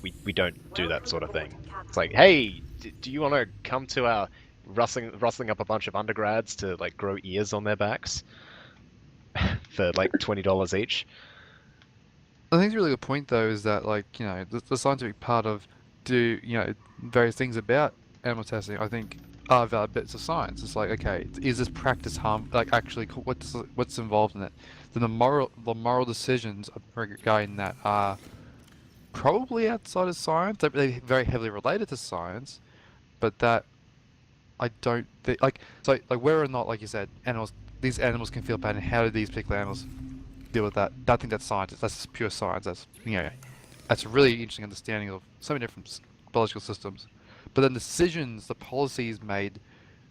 we don't do that sort of thing. It's hey, do you want to come to our rustling up a bunch of undergrads to grow ears on their backs for $20 each? I think it's a really good point though, is that the scientific part of various things about animal testing, I think, are valid bits of science. It's okay, is this practice harm? Actually, what's involved in it? Then the moral decisions regarding that are probably outside of science. They're very heavily related to science, but that I don't think whether or not, like you said, these animals can feel pain, and how do these particular animals deal with that? I think that's science. That's just pure science. That's that's a really interesting understanding of so many different biological systems. But then decisions, the policies made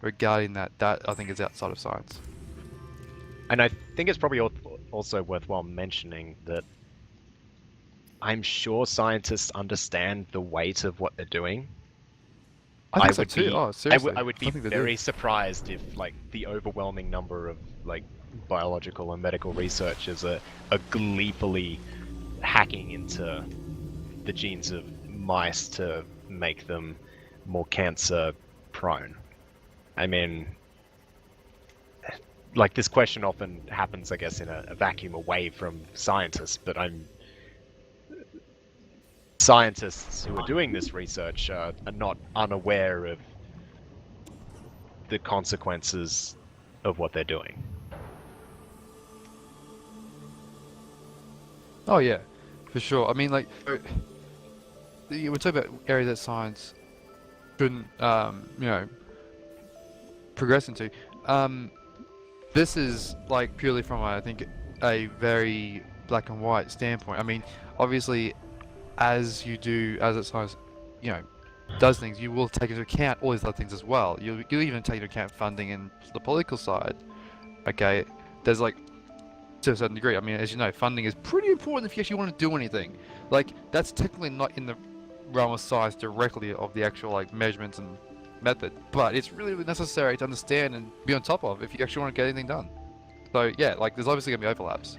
regarding that I think is outside of science. And I think it's probably also worthwhile mentioning that I'm sure scientists understand the weight of what they're doing. I think so too. Oh, seriously. I would be very surprised if the overwhelming number of biological and medical researchers are gleefully hacking into the genes of mice to make them more cancer prone. I mean, this question often happens, I guess, in a vacuum away from scientists, but scientists who are doing this research are not unaware of the consequences of what they're doing. Oh yeah, for sure. I mean, we're talking about areas that science shouldn't, progress into. This is purely from, I think, a very black and white standpoint. I mean, obviously, as a science you know, does things, you will take into account all these other things as well. You'll even take into account funding and the political side. Okay, there's like, to a certain degree, I mean, as you know, funding is pretty important if you actually want to do anything. Like, that's technically not in the realm of science directly of the actual like measurements and method, but it's really, really necessary to understand and be on top of if you actually want to get anything done. So yeah, like there's obviously gonna be overlaps.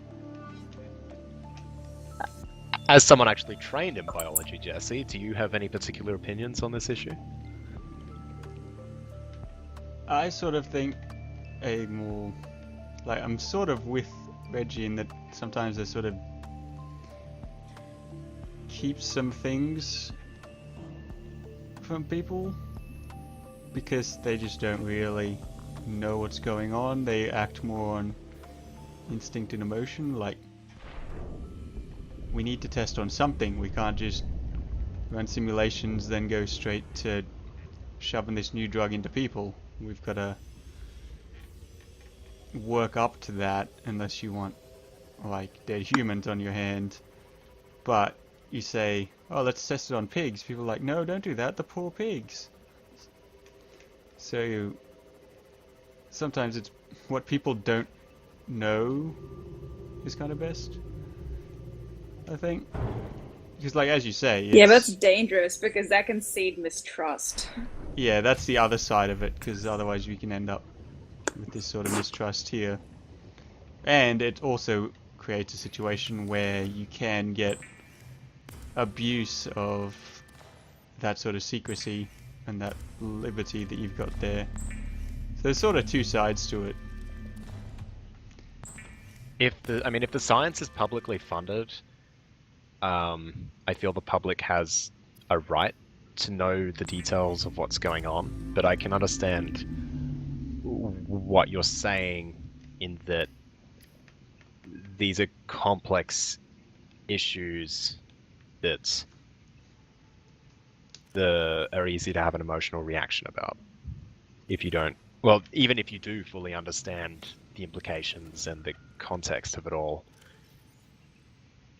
As someone actually trained in biology, Jesse, do you have any particular opinions on this issue? I sort of think I'm sort of with Reggie in that sometimes they sort of keep some things from people because they just don't really know what's going on. They act more on instinct and emotion, like we need to test on something. We can't just run simulations then go straight to shoving this new drug into people. We've got to work up to that unless you want like dead humans on your hand. But you say, oh, let's test it on pigs. People are like, no, don't do that, the poor pigs. So sometimes it's what people don't know is kind of best, I think. Because like, as you say, Yeah, that's dangerous because that can seed mistrust. Yeah, that's the other side of it, because otherwise we can end up with this sort of mistrust here. And it also creates a situation where you can get abuse of that sort of secrecy and that liberty that you've got there. So there's sort of two sides to it. If the science is publicly funded, I feel the public has a right to know the details of what's going on, but I can understand what you're saying in that these are complex issues that are easy to have an emotional reaction about. If you don't, well, even if you do fully understand the implications and the context of it all,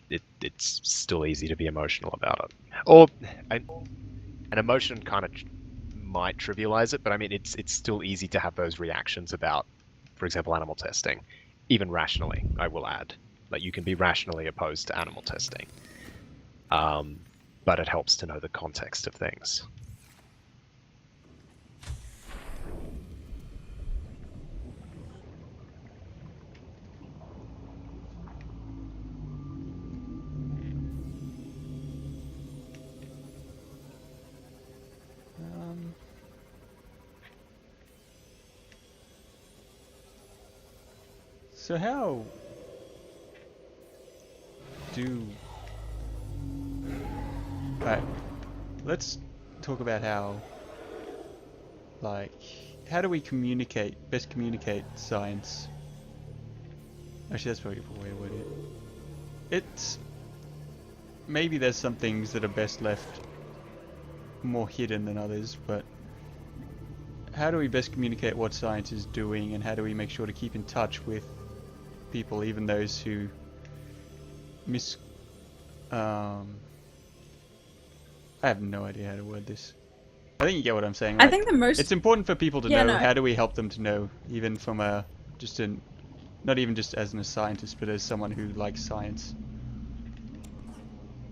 it's still easy to be emotional about it. Or an emotion kind of might trivialize it, but I mean, it's still easy to have those reactions about, for example, animal testing, even rationally, I will add. Like, you can be rationally opposed to animal testing, but it helps to know the context of things. So how do... Right, let's talk about how, like, how do we best communicate science? Actually, that's probably a way to word it. It's... Maybe there's some things that are best left more hidden than others, but how do we best communicate what science is doing, and how do we make sure to keep in touch with people, even those who I have no idea how to word this. I think you get what I'm saying, right? I think the most... It's important for people to Yeah, know. no. How do we help them to know, even from not even just as a scientist, but as someone who likes science?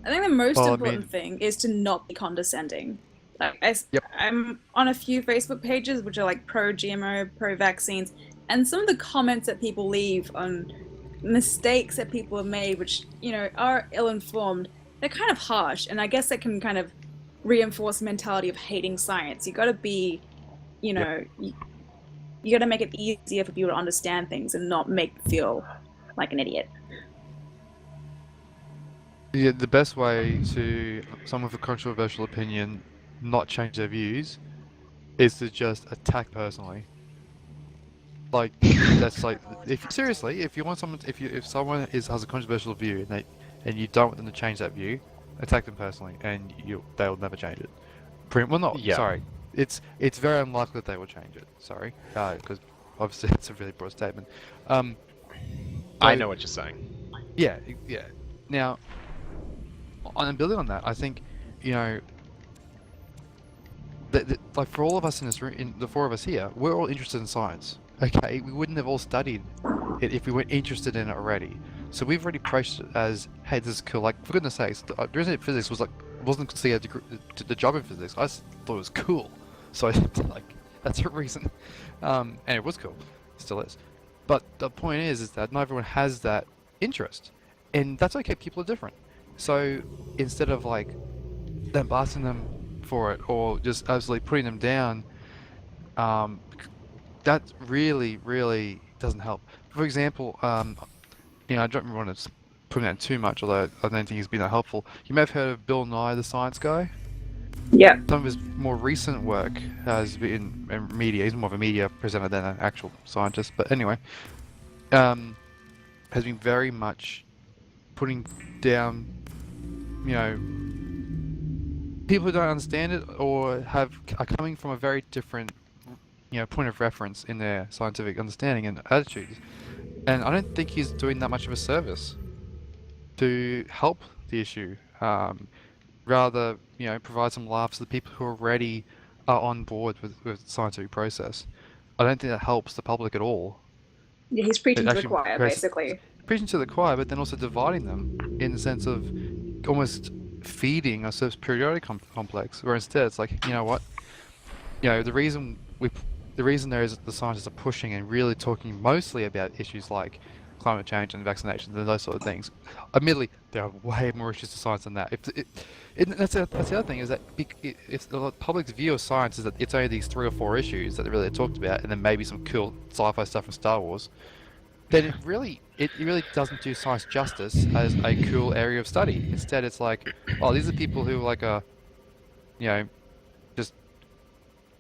I think the most Well, I important mean- thing is to not be condescending. Like, Yep. I'm on a few Facebook pages which are like pro-GMO, pro-vaccines, and some of the comments that people leave on mistakes that people have made, which, you know, are ill-informed, they're kind of harsh, and I guess that can kind of reinforce the mentality of hating science. You gotta be, you know, you gotta make it easier for people to understand things and not make them feel like an idiot. Yeah, the best way to someone with a controversial opinion not change their views is to just attack personally. Like, that's like, if you want someone, if someone has a controversial view and you don't want them to change that view, attack them personally, and they'll never change it. Yeah. Sorry, it's very unlikely that they will change it. Sorry, because obviously it's a really broad statement. I know what you're saying. Yeah. Now, on building on that, I think, you know, like for all of us in this room, in the four of us here, we're all interested in science. Okay, we wouldn't have all studied it if we weren't interested in it already. So we've already approached it as, hey, this is cool. Like, for goodness sakes, the reason physics wasn't considered the job in physics. I just thought it was cool. So I like that's a reason. And it was cool, still is. But the point is that not everyone has that interest, and that's okay. People are different. So instead of like them blasting them for it or just absolutely putting them down, that really doesn't help. For example, I don't want to put him down too much, although I don't think he's been that helpful. You may have heard of Bill Nye, the science guy. Yeah. Some of his more recent work has been in media. He's more of a media presenter than an actual scientist. But anyway, has been very much putting down, people who don't understand it or are coming from a very different, point of reference in their scientific understanding and attitudes. And I don't think he's doing that much of a service to help the issue. Rather, provide some laughs to the people who already are on board with the scientific process. I don't think that helps the public at all. Yeah, he's preaching to the choir, basically. Preaching to the choir, but then also dividing them in the sense of almost feeding a sort of periodic complex, where instead it's like, you know what? The reason there is that the scientists are pushing and really talking mostly about issues like climate change and vaccinations and those sort of things. Admittedly, there are way more issues to science than that. That's the other thing, is that if the public's view of science is that it's only these 3 or 4 issues that really are talked about, and then maybe some cool sci-fi stuff from Star Wars, then it really doesn't do science justice as a cool area of study. Instead, it's like, oh, these are people who are just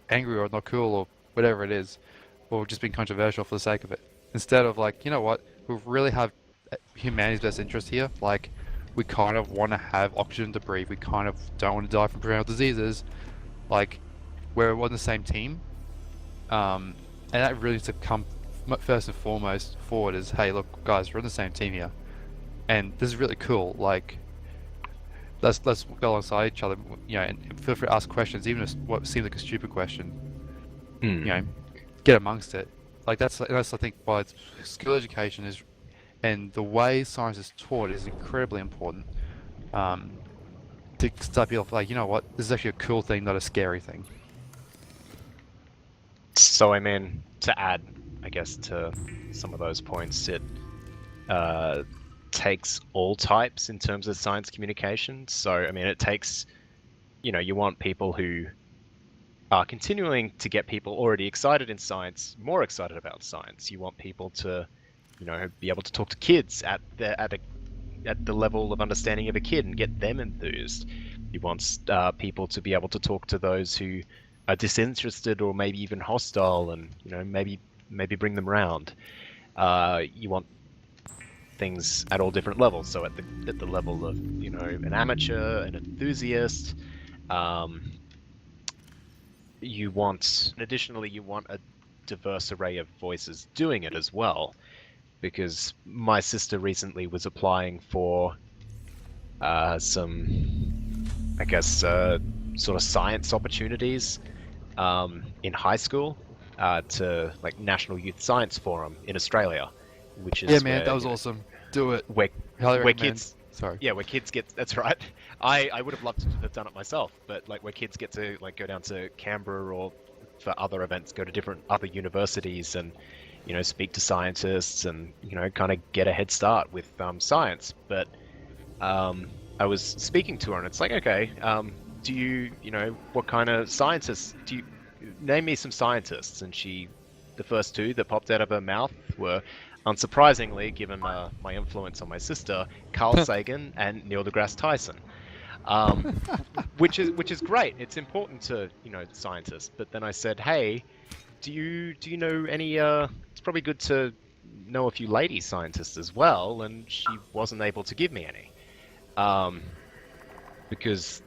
angry or not cool or whatever it is, or just being controversial for the sake of it. Instead of like, you know what, we really have humanity's best interest here. Like, we kind of want to have oxygen to breathe. We kind of don't want to die from preventable diseases. Like, we're on the same team. And that really needs to come first and foremost forward as, hey, look, guys, we're on the same team here. And this is really cool. Like, let's go alongside each other, and feel free to ask questions, even if what seems like a stupid question. Get amongst it. Like that's I think why skill education is, and the way science is taught is incredibly important. To start people like, you know what, this is actually a cool thing, not a scary thing. So I mean, to add, I guess, to some of those points, it takes all types in terms of science communication. So I mean, it takes, you want people who are continuing to get people already excited in science more excited about science. You want people to, be able to talk to kids at the level of understanding of a kid and get them enthused. You want people to be able to talk to those who are disinterested or maybe even hostile, and maybe bring them around. You want things at all different levels. So at the level of an amateur, an enthusiast. Additionally, you want a diverse array of voices doing it as well, because my sister recently was applying for some, I guess, sort of science opportunities in high school to like National Youth Science Forum in Australia, which is that was awesome. Do it. Where kids. Sorry. Yeah, where kids get, that's right. I would have loved to have done it myself, but like where kids get to like go down to Canberra or for other events, go to other universities and, speak to scientists and, kind of get a head start with science. But I was speaking to her and it's like, okay, do you, what kind of scientists, name me some scientists? And the first 2 that popped out of her mouth were, unsurprisingly, given my influence on my sister, Carl Sagan and Neil deGrasse Tyson, which is great. It's important to scientists. But then I said, hey, do you know any? It's probably good to know a few lady scientists as well. And she wasn't able to give me any, because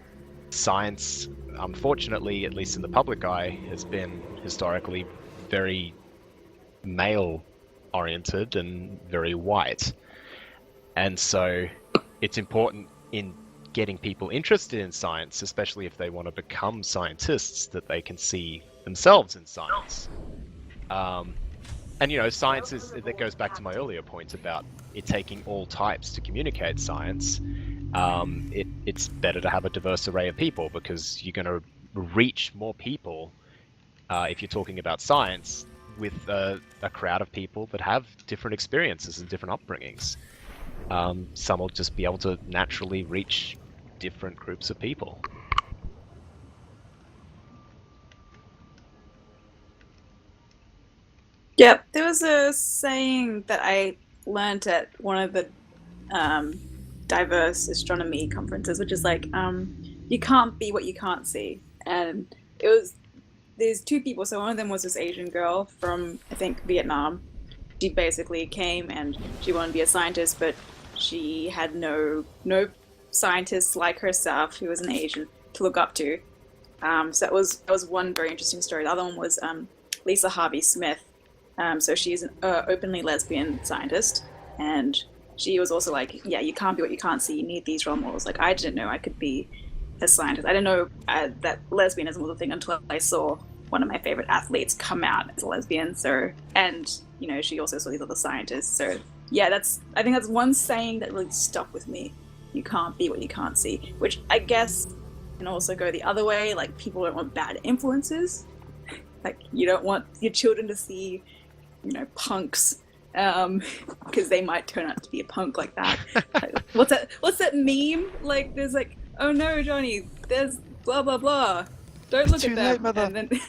science, unfortunately, at least in the public eye, has been historically very male oriented and very white, and so it's important in getting people interested in science, especially if they want to become scientists, that they can see themselves in science. And you know, science is, that goes back to my earlier point about it taking all types to communicate science. It's better to have a diverse array of people, because you're going to reach more people if you're talking about science with a crowd of people that have different experiences and different upbringings. Some will just be able to naturally reach different groups of people. Yep, there was a saying that I learned at one of the diverse astronomy conferences, which is like, you can't be what you can't see. And there's two people. So one of them was this Asian girl from, I think, Vietnam. She basically came and she wanted to be a scientist, but she had no scientists like herself who was an Asian to look up to. So that was one very interesting story. The other one was Lisa Harvey Smith. So she's an openly lesbian scientist, and she was also like, yeah, you can't be what you can't see. You need these role models. Like, I didn't know I could be a scientist. I didn't know that lesbianism was a thing until I saw one of my favorite athletes come out as a lesbian. So, and you know, she also saw these other scientists. So, yeah, I think that's one saying that really stuck with me. You can't be what you can't see, which I guess can also go the other way. Like, people don't want bad influences. Like, you don't want your children to see, you know, punks, because they might turn out to be a punk like that. Like, what's that meme? Like, there's like, oh no, Johnny, there's blah blah blah. Don't look at them. Mother. And then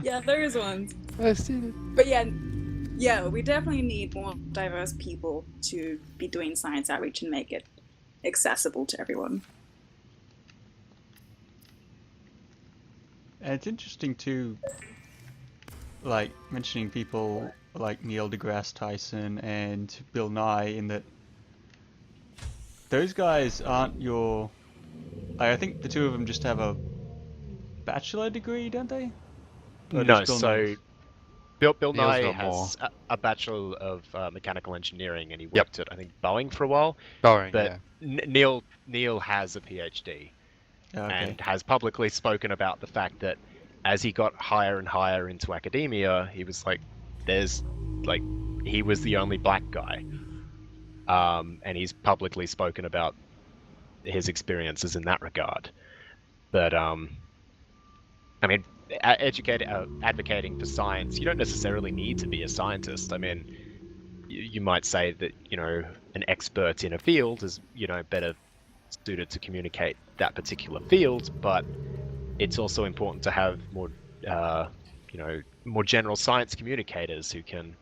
yeah, those ones. I've seen it. But yeah, we definitely need more diverse people to be doing science outreach and make it accessible to everyone. And it's interesting too, like mentioning people like Neil deGrasse Tyson and Bill Nye, in that those guys aren't your... I think the two of them just have a bachelor degree, don't they? Or No, just Bill so Nye's? Bill Neil's Nye got has a Bachelor of Mechanical Engineering, and he worked at, I think, Boeing for a while. Boring, But yeah. Neil has a PhD. Okay. And has publicly spoken about the fact that as he got higher and higher into academia, he was like, he was the only black guy. And he's publicly spoken about his experiences in that regard. But, I mean, advocating for science, you don't necessarily need to be a scientist. I mean, you might say that, you know, an expert in a field is, you know, better suited to communicate that particular field, but it's also important to have more, you know, more general science communicators who can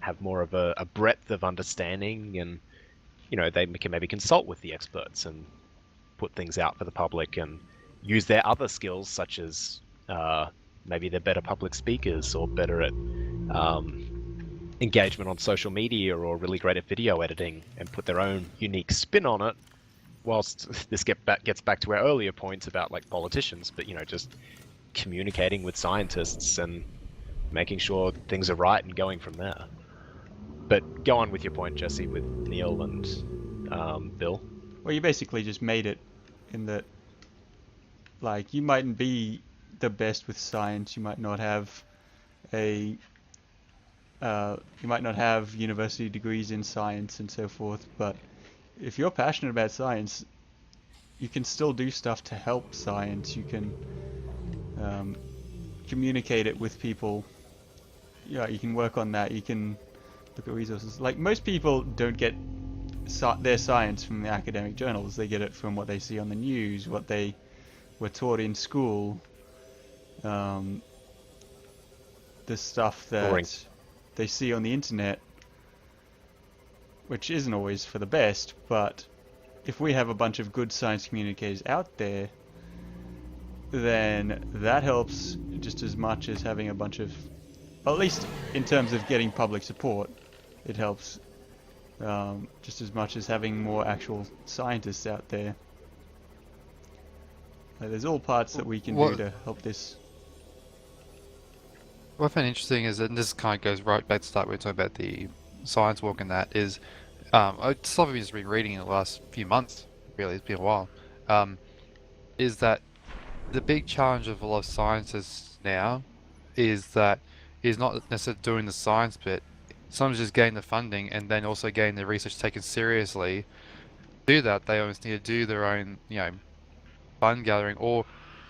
have more of a breadth of understanding, and, you know, they can maybe consult with the experts and put things out for the public and use their other skills, such as maybe they're better public speakers or better at engagement on social media or really great at video editing, and put their own unique spin on it. Whilst this gets back to our earlier points about like politicians, but, you know, just communicating with scientists and making sure things are right and going from there. But go on with your point, Jesse, with Neil and Bill. Well, you basically just made it, in that, like, you mightn't be the best with science, you might not have university degrees in science and so forth, but if you're passionate about science, you can still do stuff to help science. You can communicate it with people. Yeah, you can work on that. You can look at resources. Like, most people don't get their science from the academic journals. They get it from what they see on the news, what they were taught in school, the stuff that Boring. they see on the internet, which isn't always for the best. But if we have a bunch of good science communicators out there, then that helps just as much as having a bunch of, well, at least in terms of getting public support, it helps just as much as having more actual scientists out there. There's all parts that we can do to help this. What I find interesting is that, and this kind of goes right back to start, we were talking about the science walk, and that is, some of you has been reading in the last few months, really, it's been a while, is that the big challenge of a lot of scientists now is not necessarily doing the science bit. Sometimes just getting the funding and then also getting the research taken seriously. To do that, they almost need to do their own, fund gathering or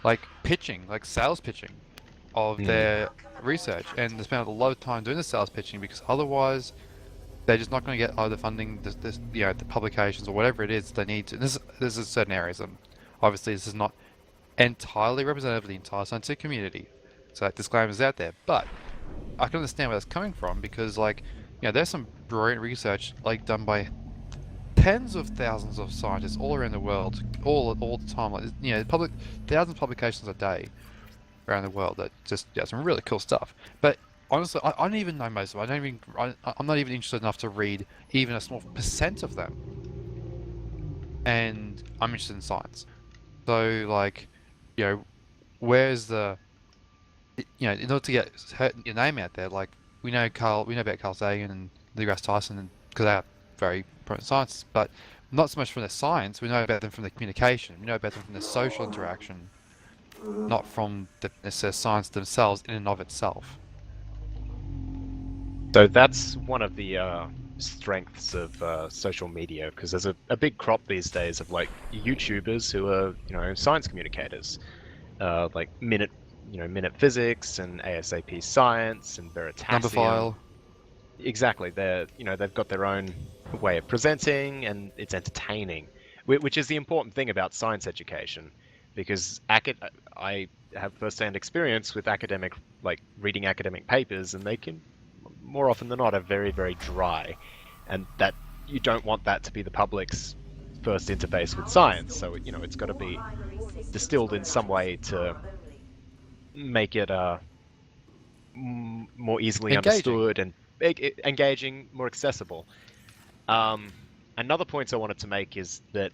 like pitching, like sales pitching of their research, and they spend a lot of time doing the sales pitching because otherwise they're just not going to get either funding, the publications or whatever it is they need to. This is certain areas, and obviously this is not entirely representative of the entire scientific community, so that disclaimer's out there. But I can understand where that's coming from because, there's some brilliant research done by tens of thousands of scientists all around the world, all the time. Thousands of publications a day around the world that just some really cool stuff. But honestly, I don't even know most of them. I'm not even interested enough to read even a small percent of them. And I'm interested in science. So, where's the, in order to get your name out there, we know about Carl Sagan and Neil deGrasse Tyson because they are very important scientists, but not so much from their science. We know about them from their communication. We know about them from their social interaction, not from the science themselves in and of itself. So that's one of the strengths of social media, because there's a big crop these days of YouTubers who are science communicators, like Minute Physics and ASAP Science and Veritasium. Numberphile. Exactly, they've got their own way of presenting, and it's entertaining, which is the important thing about science education, because I have first-hand experience with reading academic papers, and they can, more often than not, are very, very dry, and that you don't want that to be the public's first interface with science. So it's got to be distilled in some way to make it more easily understood and engaging, more accessible. Another point I wanted to make is that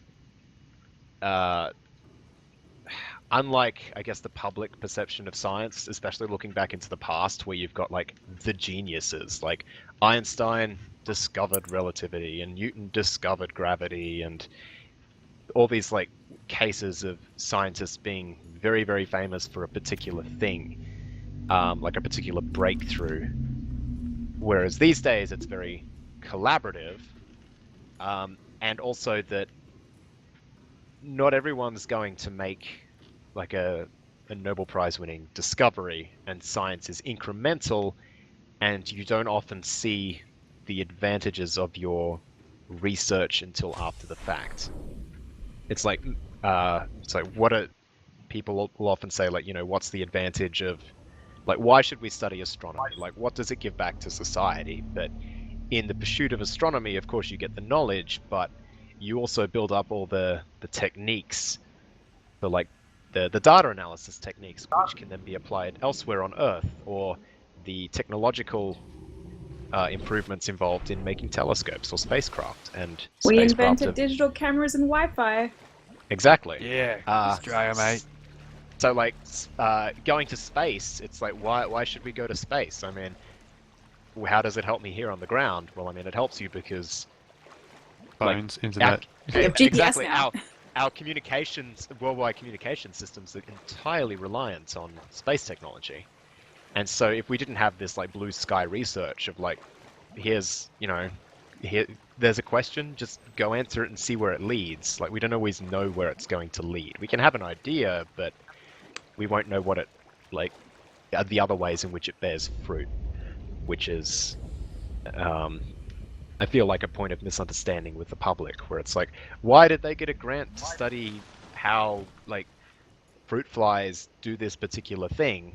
unlike, I guess, the public perception of science, especially looking back into the past, where you've got the geniuses, like Einstein discovered relativity and Newton discovered gravity, and all these cases of scientists being very, very famous for a particular thing, like a particular breakthrough. Whereas these days it's very collaborative, and also that not everyone's going to make a Nobel Prize winning discovery, and science is incremental, and you don't often see the advantages of your research until after the fact. It's what are people will often say, what's the advantage of, why should we study astronomy? What does it give back to society? But in the pursuit of astronomy, of course, you get the knowledge, but you also build up all the techniques, the data analysis techniques, which can then be applied elsewhere on Earth, or the technological improvements involved in making telescopes or spacecraft. And we invented digital cameras and Wi-Fi. Exactly. Yeah, Australia, mate. So, going to space, it's why should we go to space? I mean, how does it help me here on the ground? Well, I mean, it helps you because phones, internet. Exactly. Our communications, worldwide communication systems are entirely reliant on space technology. And so if we didn't have this blue sky research of here's, here there's a question, just go answer it and see where it leads. We don't always know where it's going to lead. We can have an idea, but we won't know what it the other ways in which it bears fruit, which is I feel like a point of misunderstanding with the public, where it's why did they get a grant to study how fruit flies do this particular thing,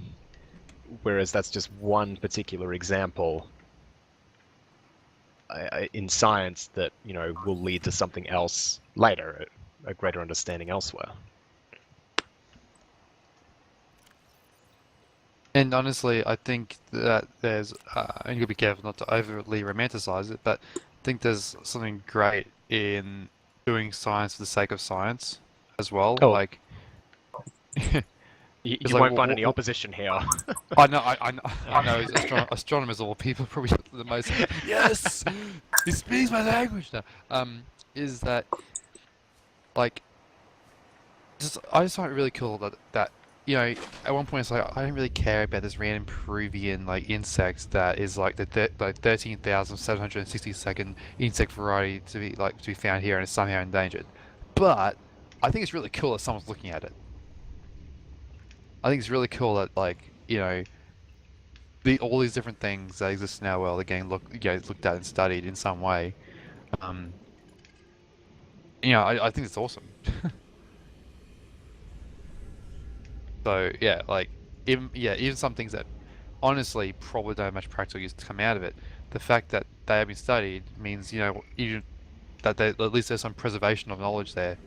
whereas that's just one particular example in science that will lead to something else later, a greater understanding elsewhere. And honestly, I think that there's, and you gotta be careful not to overly romanticize it, but I think there's something great in doing science for the sake of science as well. Oh. You won't find any opposition here. I know. Astronomers of all people probably the most. Yes, he speaks my language now. Is that like, I just find it really cool that you know, at one point it's like I don't really care about this random Peruvian like insect that is like the like 13,762nd insect variety to be found here and is somehow endangered. But I think it's really cool that someone's looking at it. I think it's really cool that like all these different things that exist in our world are getting looked at and studied in some way. I think it's awesome. So yeah, like even some things that honestly probably don't have much practical use to come out of it. The fact that they have been studied means that at least there's some preservation of knowledge there.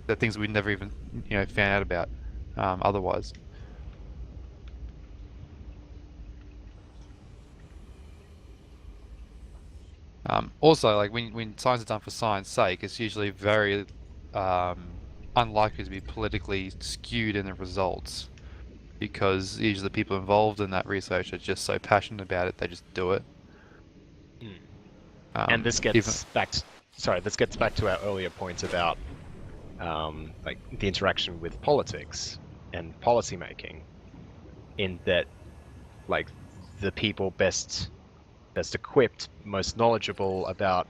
That things we never even found out about otherwise. Also, like when science is done for science sake, it's usually very unlikely to be politically skewed in the results, because usually the people involved in that research are just so passionate about it, they just do it. And this gets back to our earlier points about like the interaction with politics and policy making, in that like the people best equipped, most knowledgeable about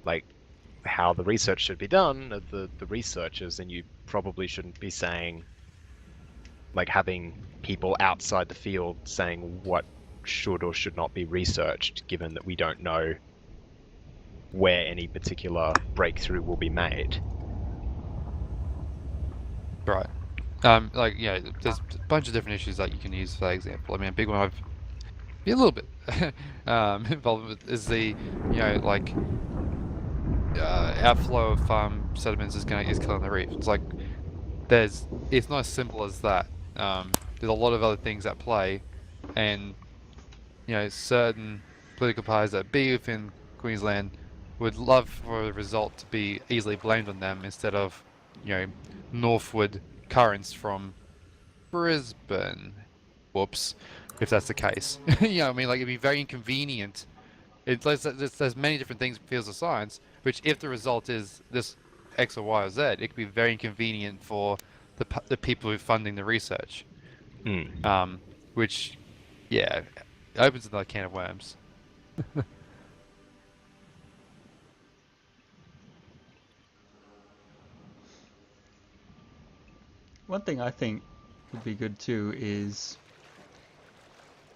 like how the research should be done are the researchers, and you probably shouldn't be saying, like, having people outside the field saying what should or should not be researched, given that we don't know where any particular breakthrough will be made. Right. There's a bunch of different issues that you can use for that example. I mean, a big one I've been a little bit involved with is the, outflow of sediments is killing the reef. It's like it's not as simple as that. There's a lot of other things at play, and certain political parties that be within Queensland would love for the result to be easily blamed on them instead of northward currents from Brisbane. Whoops, if that's the case. I mean, like, it'd be very inconvenient. There's many different things in fields of science, which if the result is this X or Y or Z, it could be very inconvenient for the people who are funding the research. Which, yeah, opens another can of worms. One thing I think would be good too is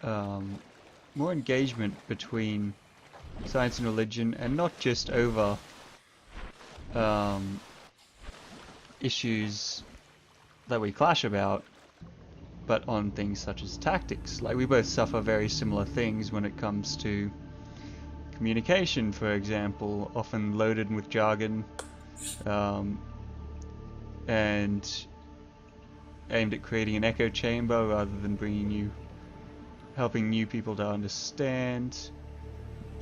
more engagement between science and religion, and not just over issues that we clash about, but on things such as tactics. Like, we both suffer very similar things when it comes to communication, for example, often loaded with jargon and aimed at creating an echo chamber rather than helping new people to understand.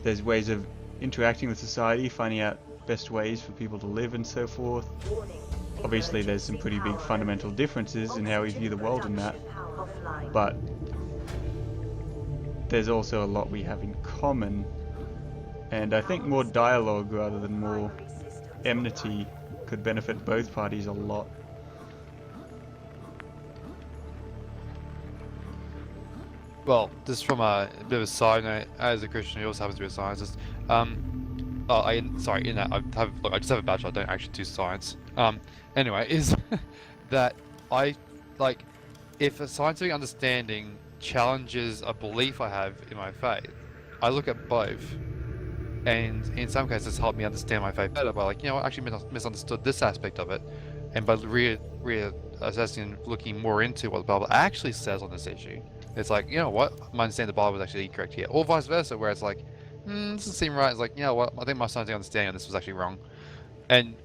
There's ways of interacting with society, finding out best ways for people to live and so forth. Obviously there's some pretty big fundamental differences in how we view the world in that, but there's also a lot we have in common, and I think more dialogue rather than more enmity could benefit both parties a lot. Well, just from a bit of a side note, as a Christian who also happens to be a scientist, I just have a bachelor, I don't actually do science. Anyway, is that I, like, if a scientific understanding challenges a belief I have in my faith, I look at both, and in some cases help me understand my faith better by, like, I actually misunderstood this aspect of it, and by reassessing and looking more into what the Bible actually says on this issue, it's like, what, my understanding of the Bible was actually incorrect here. Or vice versa, where it's like, this doesn't seem right. It's like, what, I think my scientific understanding of this was actually wrong. And,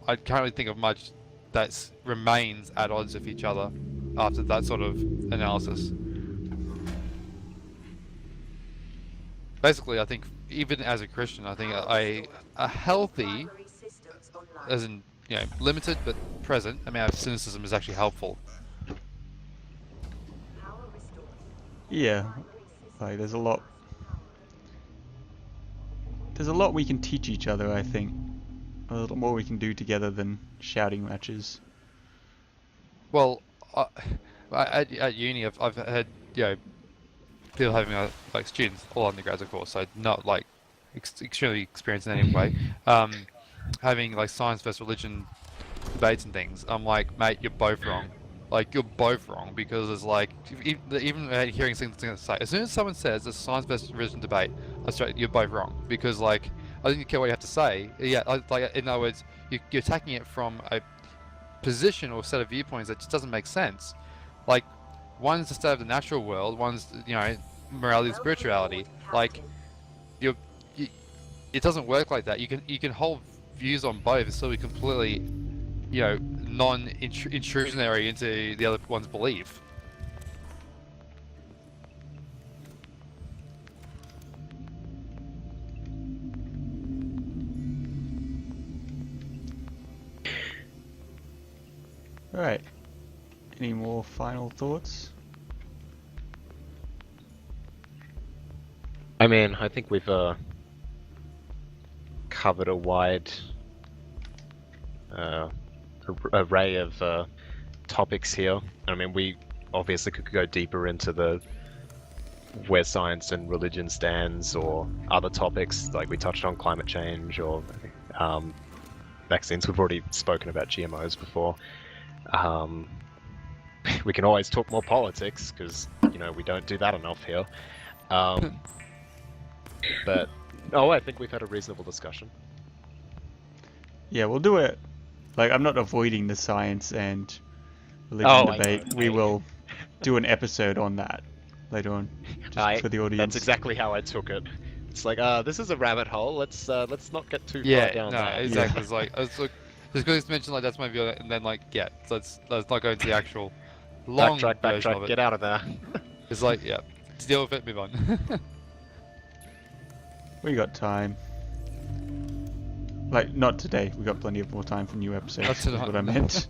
I can't really think of much that remains at odds with each other after that sort of analysis. Basically, I think, even as a Christian, I think a healthy, as in, limited but present amount of cynicism is actually helpful. Yeah, like, there's a lot we can teach each other, I think, a little more we can do together than shouting matches. Well, at uni, I've had people having like students, all undergrads of course, so not like extremely experienced in any way, having like science versus religion debates and things. I'm like, mate, you're both wrong. Like, you're both wrong, because it's like, even hearing things to say, as soon as someone says it's science versus religion debate, I'm straight, you're both wrong, because like, I don't care what you have to say. Yeah, like, in other words, you're attacking it from a position or set of viewpoints that just doesn't make sense. Like, one's the state of the natural world, one's, morality and spirituality. Like, it doesn't work like that. You can hold views on both and still be completely, non-intrusionary into the other one's belief. Alright. Any more final thoughts? I mean, I think we've covered a wide array of topics here. I mean, we obviously could go deeper into where science and religion stands, or other topics like we touched on climate change or vaccines. We've already spoken about GMOs before. We can always talk more politics, because we don't do that enough here. But I think we've had a reasonable discussion. Yeah, we'll do it. Like, I'm not avoiding the science and religion debate. We will do an episode on that later on, just for the audience. That's exactly how I took it. It's like, this is a rabbit hole. Let's not get too far down there. Yeah, exactly. It's like, just because it's mentioned like that's my view, and then like, let's not go into the actual long version of backtrack, it. get out of there. It's like, yeah, to deal with it, move on. We got time. Like, not today. We got plenty of more time for new episodes. That's what I meant.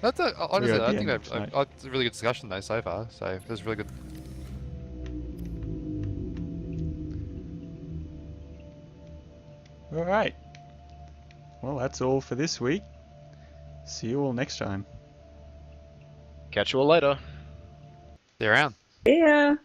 Honestly, I think it's a really good discussion though so far. So it was really good. All right. Well, that's all for this week. See you all next time. Catch you all later. See you around. Yeah.